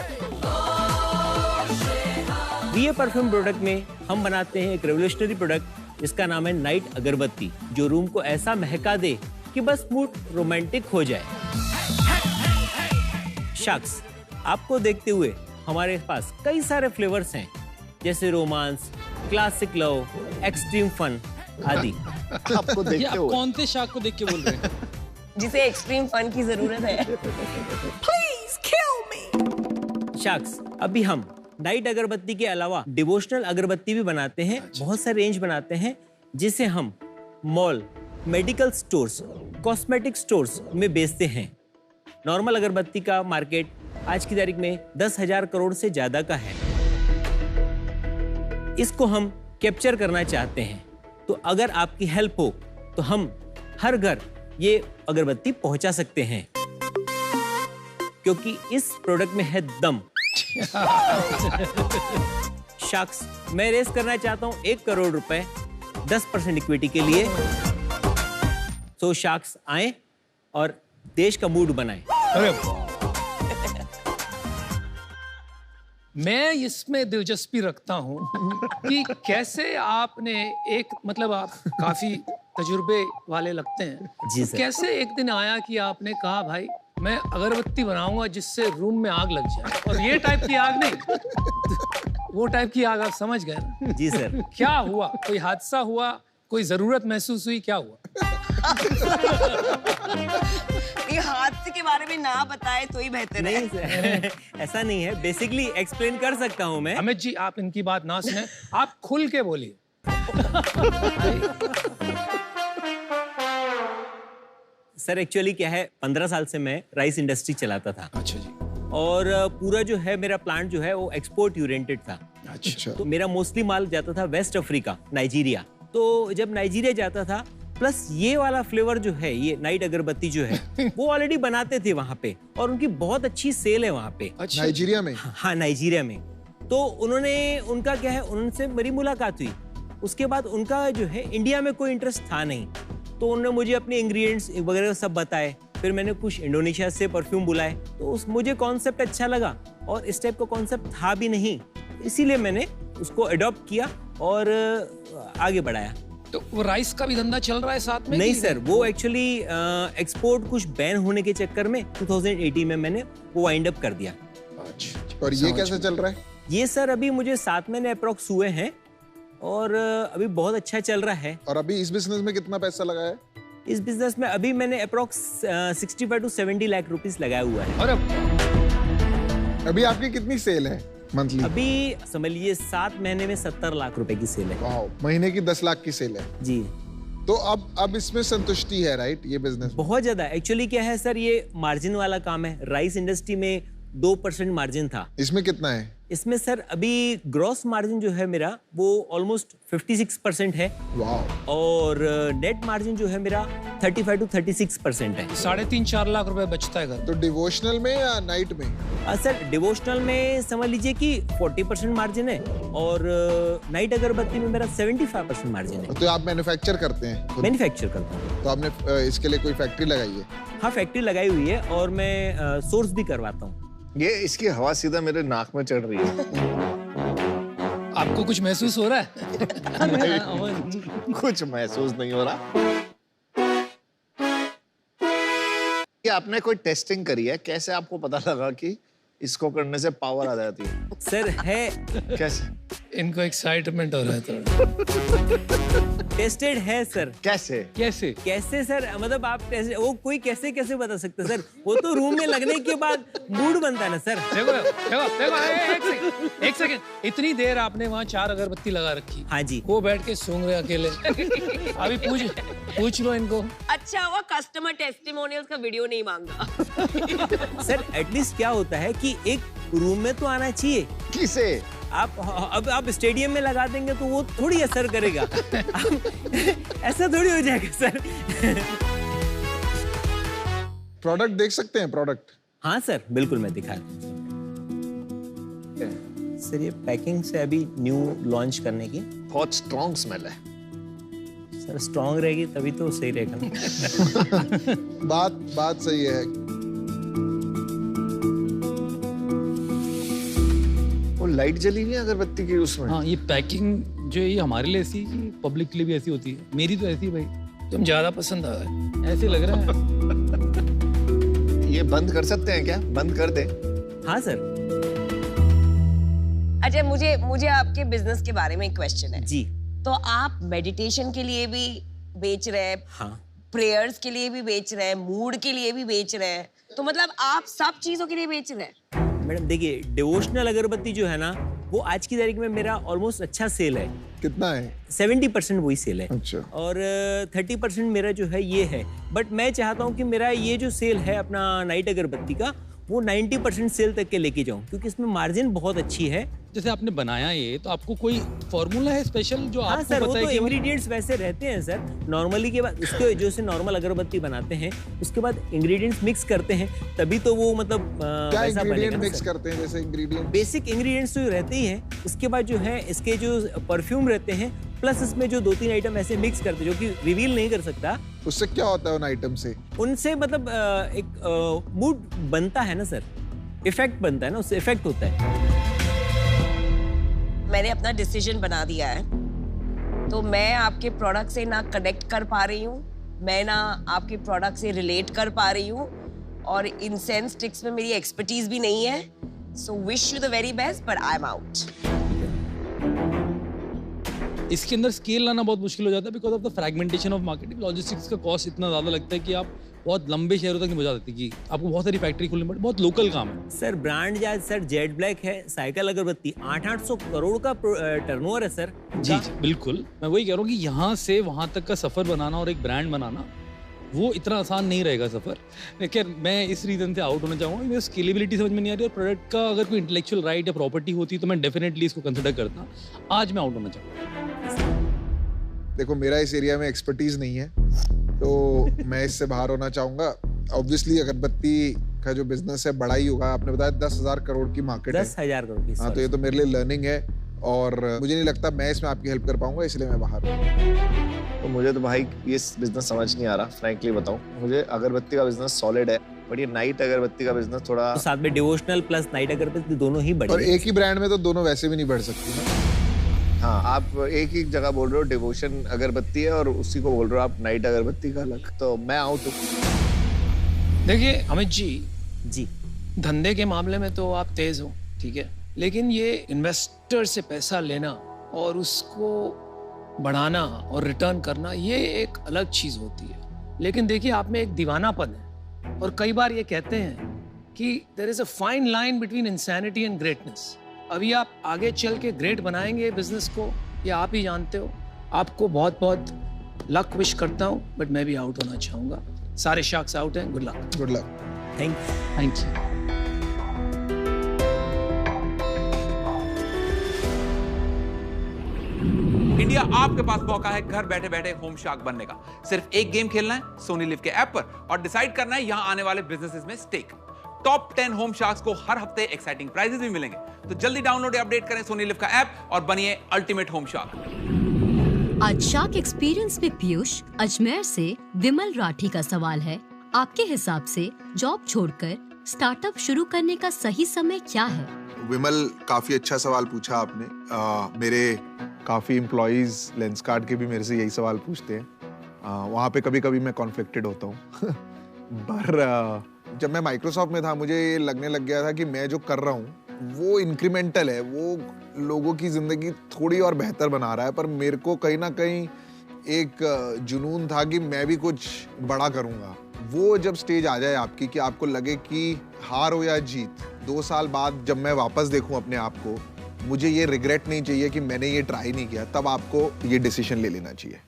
वीए परफ्यूम प्रोडक्ट में हम बनाते हैं एक रेवोल्यूशनरी प्रोडक्ट जिसका नाम है नाइट अगरबत्ती, जो रूम को ऐसा महका दे कि बस मूड रोमांटिक हो जाए। शख्स, आपको देखते हुए हमारे पास कई सारे फ्लेवर्स हैं, जैसे romance, classic love, extreme fun आदि। आपको ये आप कौन से शाक को देख के बोल रहे हैं? जिसे एक्सट्रीम फन की जरूरत है। Please kill me. शख्स, अभी हम नाइट अगरबत्ती के अलावा डिवोशनल अगरबत्ती भी बनाते हैं। बहुत सारे रेंज बनाते हैं जिसे हम mall, medical stores, cosmetic stores में बेचते हैं। नॉर्मल अगरबत्ती का मार्केट आज की तारीख में 10,000 करोड़ से ज्यादा का है। इसको हम कैप्चर करना चाहते हैं, तो अगर आपकी हेल्प हो तो हम हर घर ये अगरबत्ती पहुंचा सकते हैं, क्योंकि इस प्रोडक्ट में है दम। शख्स, मैं रेस करना चाहता हूं 1 करोड़ रुपए 10% इक्विटी के लिए। तो शख्स आए और देश का मूड बनाए। मैं इसमें दिलचस्पी रखता हूं कि कैसे आपने एक, मतलब आप काफी तजुर्बे वाले लगते हैं, जी सर। कैसे एक दिन आया कि आपने कहा भाई मैं अगरबत्ती बनाऊंगा जिससे रूम में आग लग जाए, और ये टाइप की आग नहीं, वो टाइप की आग, आप समझ गए ना? जी सर। क्या हुआ? कोई हादसा हुआ? कोई जरूरत महसूस हुई? क्या हुआ? ये हादसे के बारे में ना बताए तो ही बेहतर है। नहीं सर, ऐसा नहीं है। बेसिकली एक्सप्लेन कर सकता हूं मैं। अमित जी, आप इनकी बात ना सुने, आप खुल के बोलिए। सर एक्चुअली क्या है, 15 साल से मैं राइस इंडस्ट्री चलाता था। अच्छा जी। और पूरा जो है मेरा प्लांट जो है वो एक्सपोर्ट ओरिएंटेड था। अच्छा। तो मेरा मोस्टली माल जाता था वेस्ट अफ्रीका, नाइजीरिया। तो जब नाइजीरिया जाता था, प्लस ये वाला फ्लेवर जो है, ये नाइट अगरबत्ती जो है वो ऑलरेडी बनाते थे वहाँ पे, और उनकी बहुत अच्छी सेल है वहाँ पे। अच्छा। नाइजीरिया में? हाँ, नाइजीरिया में। तो उन्होंने, उनका क्या है, उनसे मेरी मुलाकात हुई। उसके बाद उनका जो है इंडिया में कोई इंटरेस्ट था नहीं, तो उन्होंने मुझे अपने इंग्रेडिएंट्स वगैरह सब बताए। फिर मैंने कुछ इंडोनेशिया से परफ्यूम बुलाए, तो मुझे कॉन्सेप्ट अच्छा लगा, और इस टाइप का कॉन्सेप्ट था भी नहीं, इसीलिए मैंने उसको अडॉप्ट किया और आगे बढ़ाया। तो वो राइस का भी धंधा चल रहा है साथ में? नहीं सर, वो एक्चुअली एक्सपोर्ट कुछ बैन होने के चक्कर में 2018 में मैंने वो वाइंड अप कर दिया। और ये कैसे चल रहा है? ये सर अभी मुझे 7 महीने अप्रोक्स हुए हैं, और अभी बहुत अच्छा चल रहा है। और अभी इस बिजनेस में कितना पैसा लगाया है? इस बिजनेस में अभी मैंने अप्रोक्स 65 to 70 लाख रुपीस लगाया हुआ है। और अभी आपकी कितनी सेल है मंथली? अभी समझ लीजिए 7 महीने में 70 लाख रुपए की सेल है। वाओ, महीने की 10 लाख की सेल है जी। तो अब इसमें संतुष्टि है, राइट? ये बिजनेस बहुत ज्यादा। एक्चुअली क्या है सर, ये मार्जिन वाला काम है। राइस इंडस्ट्री में 2% मार्जिन था। इसमें कितना है? इसमें सर अभी ग्रॉस मार्जिन जो है मेरा वो ऑलमोस्ट 56% है। वाह। और नेट मार्जिन जो है मेरा 35 to 36% है। 3.5-4 लाख रुपए बचता है घर। तो डिवोशनल में या नाइट में? सर डिवोशनल में समझ लीजिए कि 40% मार्जिन है, और नाइट अगरबत्ती में मेरा 75% मार्जिन है। तो आप मैन्युफैक्चर करते हैं? मैन्युफैक्चर करता हूँ। तो आपने इसके लिए कोई फैक्ट्री लगाई है? हाँ, फैक्ट्री लगाई हुई है, और मैं सोर्स भी करवाता हूँ। ये इसकी हवा सीधा मेरे नाक में चढ़ रही है। आपको कुछ महसूस हो रहा है? कुछ महसूस नहीं हो रहा। ये आपने कोई टेस्टिंग करी है? कैसे आपको पता लगा कि इसको करने से पावर आ जाती है? सर है। कैसे? इनको एक्साइटमेंट हो रहा है थोड़ा। टेस्टेड है सर। कैसे? कैसे? कैसे सर, मतलब आप टेस्ट, वो कोई कैसे कैसे बता सकते सर? वो तो रूम में लगने के बाद मूड बनता है ना सर। देखो, एक सेकंड। इतनी देर आपने वहाँ 4 अगरबत्ती लगा रखी। हाँ जी। वो बैठ के सूंघ रहे अकेले। अभी पूछ लो इनको। अच्छा हुआ कस्टमर टेस्टिमोनियल्स का वीडियो नहीं मांगा। सर एटलीस्ट क्या होता है कि एक रूम में तो आना चाहिए। किसे? आप स्टेडियम में लगा देंगे तो वो थोड़ी असर करेगा। ऐसा थोड़ी हो जाएगा सर। प्रोडक्ट देख सकते हैं? प्रोडक्ट? हाँ सर, बिल्कुल मैं दिखा। सर ये पैकिंग से अभी न्यू लॉन्च करने की। बहुत स्ट्रॉन्ग स्मेल है सर। स्ट्रॉन्ग रहेगी तभी तो सही रहेगा ना। बात सही है। वो लाइट जली हुई है अगरबत्ती की उसमें। हाँ, ये पैकिंग जो है ये हमारे लिए ऐसी, पब्लिक के लिए भी ऐसी होती है। मेरी तो ऐसी भाई। तुम ज्यादा पसंद आ गए ऐसे लग रहा है। ये बंद कर सकते हैं क्या? बंद कर दे। हाँ सर। अच्छा, मुझे आपके बिजनेस के बारे में एक क्वेश्चन है जी। तो आप मेडिटेशन के लिए भी बेच रहे हैं? हाँ। प्रेयर्स के लिए भी बेच रहे हैं, मूड के लिए भी बेच रहे हैं, तो मतलब आप सब चीजों के लिए बेच रहे हैं? मैडम देखिए, डिवोशनल अगरबत्ती जो है ना, वो आज की तारीख में मेरा ऑलमोस्ट अच्छा सेल है। कितना है? 70% वही सेल है। अच्छा। और 30% मेरा जो है ये है। बट मैं चाहता हूँ कि मेरा ये जो सेल है अपना नाइट अगरबत्ती का, वो 90% सेल तक के लेके जाऊँ, क्योंकि इसमें मार्जिन बहुत अच्छी है। जैसे आपने बनाया ये, तो आपको कोई फॉर्मूला है स्पेशल जो हाँ आपको सर, वो पता है तो कि इंग्रेडिएंट्स वैसे रहते हैं सर। नॉर्मली के बाद उसके जो से नॉर्मल अगरबत्ती बनाते हैं, उसके बाद इंग्रेडिएंट्स मिक्स करते हैं, तभी तो वो मतलब क्या इंग्रेडिएंट मिक्स करते हैं? जैसे इंग्रेडिएंट बेसिक इंग्रेडिएंट्स तो रहते ही हैं। उसके बाद जो है इसके जो परफ्यूम रहते हैं, प्लस इसमें जो 2-3 आइटम ऐसे मिक्स करते हैं जो कि रिवील नहीं कर सकता। उससे क्या होता है उन आइटम से? उनसे मतलब एक मूड बनता है ना सर, इफेक्ट बनता है ना, उससे इफेक्ट होता है। मैंने अपना डिसीजन बना दिया है, तो मैं आपके प्रोडक्ट से ना कनेक्ट कर पा रही हूँ, मैं ना आपके प्रोडक्ट से रिलेट कर पा रही हूँ, और इंसेंस स्टिक्स में मेरी एक्सपर्टीज भी नहीं है। So wish you the very best, but I am out. इसके अंदर स्केल लाना बहुत मुश्किल हो जाता है because of the fragmentation of marketing. Logistics का कॉस्ट इतना ज्यादा लगता है कि आप बहुत लंबे शहरों तक नहीं पहुंचा देती, कि आपको बहुत सारी फैक्ट्री खोलनी पड़ती, बहुत लोकल काम है। सर ब्रांड जाज सर जेड ब्लैक है, साइकिल अगरबत्ती 800 करोड़ का टर्नओवर है सर। जी जी बिल्कुल, मैं वही कह रहा हूँ कि यहाँ से वहाँ तक का सफर बनाना और एक ब्रांड बनाना वो इतना आसान नहीं रहेगा सफर। लेकिन मैं इस रीजन से आउट होना चाहूँगा, मुझे स्केलेबिलिटी समझ में नहीं आ रही और प्रोडक्ट का अगर कोई इंटेलेक्चुअल राइट या प्रॉपर्टी होती तो मैं डेफिनेटली इसको कंसिडर करता। आज मैं आउट होना चाहूँगा। देखो मेरा इस एरिया में एक्सपर्टीज नहीं है तो मैं इससे बाहर होना चाहूंगा। ऑब्वियसली अगरबत्ती का जो बिजनेस है बड़ा ही होगा। आपने बताया 10,000 करोड़ की मार्केट है। 10,000 करोड़ की। हाँ, तो ये तो मेरे लिए लर्निंग है और मुझे नहीं लगता मैं इसमें आपकी हेल्प कर पाऊंगा, इसलिए मैं बाहर हूँ। तो मुझे तो भाई ये बिजनेस समझ नहीं आ रहा, फ्रैंकली बताऊं। मुझे अगरबत्ती का बिजनेस सॉलिड है, बट ये नाइट अगरबत्ती का बिजनेस थोड़ा तो साथ में डिवोशनल प्लस नाइट अगरबत्ती दोनों ही बढ़े। और एक ही ब्रांड में तो दोनों वैसे भी नहीं बढ़ सकती ना। हाँ, आप एक ही जगह बोल रहे हो डिवोशन अगरबत्ती है और उसी को बोल रहे हो आप नाइट अगरबत्ती का अलग, तो मैं आउट हूँ। देखिए अमित जी, धंधे के मामले में तो आप तेज हो, ठीक है, लेकिन ये इन्वेस्टर से पैसा लेना और उसको बढ़ाना और रिटर्न करना ये एक अलग चीज होती है। लेकिन देखिए आप में एक दीवानापन है और कई बार ये कहते हैं कि there is a fine line between insanity and greatness. अभी आप आगे चल के ग्रेट बनाएंगे बिजनेस को, ये आप ही जानते हो। आपको बहुत बहुत लक विश करता हूँ, बट मैं भी आउट होना चाहूंगा। सारे शार्क्स आउट हैं। Good luck. Good luck. Thank you. India आपके पास मौका है घर बैठे बैठे होम शार्क बनने का। सिर्फ एक गेम खेलना है सोनी लिव के ऐप पर और डिसाइड करना है यहां आने वाले बिजनेसेस में स्टेक। टॉप 10 होम शार्क्स को हर हफ्ते एक्साइटिंग प्राइजेस भी मिलेंगे, तो जल्दी डाउनलोड या अपडेट करें सोनी लिव का ऐप और बनिए अल्टीमेट होम शार्क। आज शार्क एक्सपीरियंस में पीयूष अजमेर से विमल राठी का सवाल है, आपके हिसाब से जॉब छोड़कर स्टार्टअप शुरू करने का सही समय क्या है? विमल, काफी अच्छा सवाल पूछा आपने। मेरे काफी एम्प्लॉइज लेंसकार्ट के भी मेरे से यही सवाल पूछते हैं। वहाँ पे कभी कभी मैं कॉन्फ्लिक्टेड होता हूँ पर जब मैं माइक्रोसॉफ्ट में था मुझे ये लगने लग गया था कि मैं जो कर रहा हूँ वो इंक्रीमेंटल है, वो लोगों की जिंदगी थोड़ी और बेहतर बना रहा है, पर मेरे को कहीं ना कहीं एक जुनून था कि मैं भी कुछ बड़ा करूँगा। वो जब स्टेज आ जाए आपकी कि आपको लगे कि हार हो या जीत, 2 साल बाद जब मैं वापस देखूं अपने आप को, मुझे ये रिग्रेट नहीं चाहिए कि मैंने ये ट्राई नहीं किया, तब आपको ये डिसीजन ले लेना चाहिए।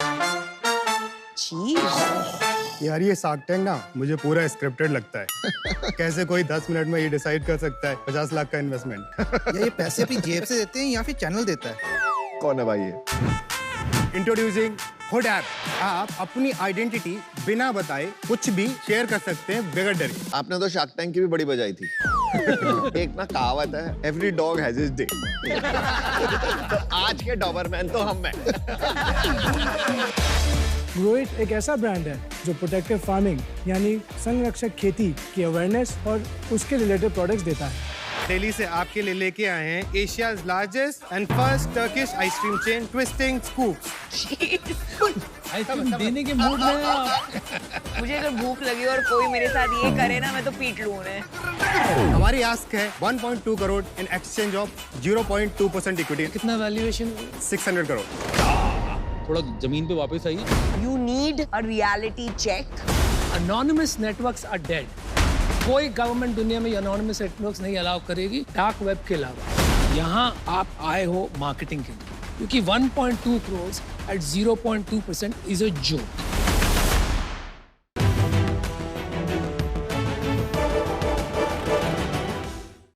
यार ये शार्क टैंक ना मुझे पूरा स्क्रिप्टेड लगता है। कैसे कोई 10 मिनट में ये डिसाइड कर सकता है 50 लाख का इन्वेस्टमेंट? ये पैसे अपनी जेब से देते हैं या फिर चैनल देता है? कौन है भाई ये? Introducing hood app. आप अपनी आइडेंटिटी बिना बताए कुछ भी शेयर कर सकते हैं बगैर डरे। आपने तो शार्क टैंक की भी बड़ी बजाई थी। एक ना कहावत है, every dog has his day. तो आज के डॉबरमैन तो हम हैं। ग्रोइट एक ऐसा ब्रांड है जो प्रोटेक्टिव फार्मिंग यानी संरक्षक खेती की अवेयरनेस और उसके रिलेटेड प्रोडक्ट्स देता है। दिल्ली से आपके लिए लेके आए हैं Asia's largest and first Turkish ice cream chain twisting scoops. Ice cream देने के मूड में आप। मुझे अगर भूख लगी और कोई मेरे साथ ये करे ना, मैं तो पीट लूं उन्हें। हमारी आस्क है 1.2 crore in exchange of 0.2% equity. कितना वैल्यूएशन? 600 करोड़। थोड़ा जमीन पे वापस आइए। You need a reality check. Anonymous networks are dead. कोई गवर्नमेंट दुनिया में anonymous networks नहीं अलाउ करेगी डार्क वेब के अलावा। यहाँ आप आए हो मार्केटिंग के लिए, क्योंकि 1.2 crore at 0.2% is a joke.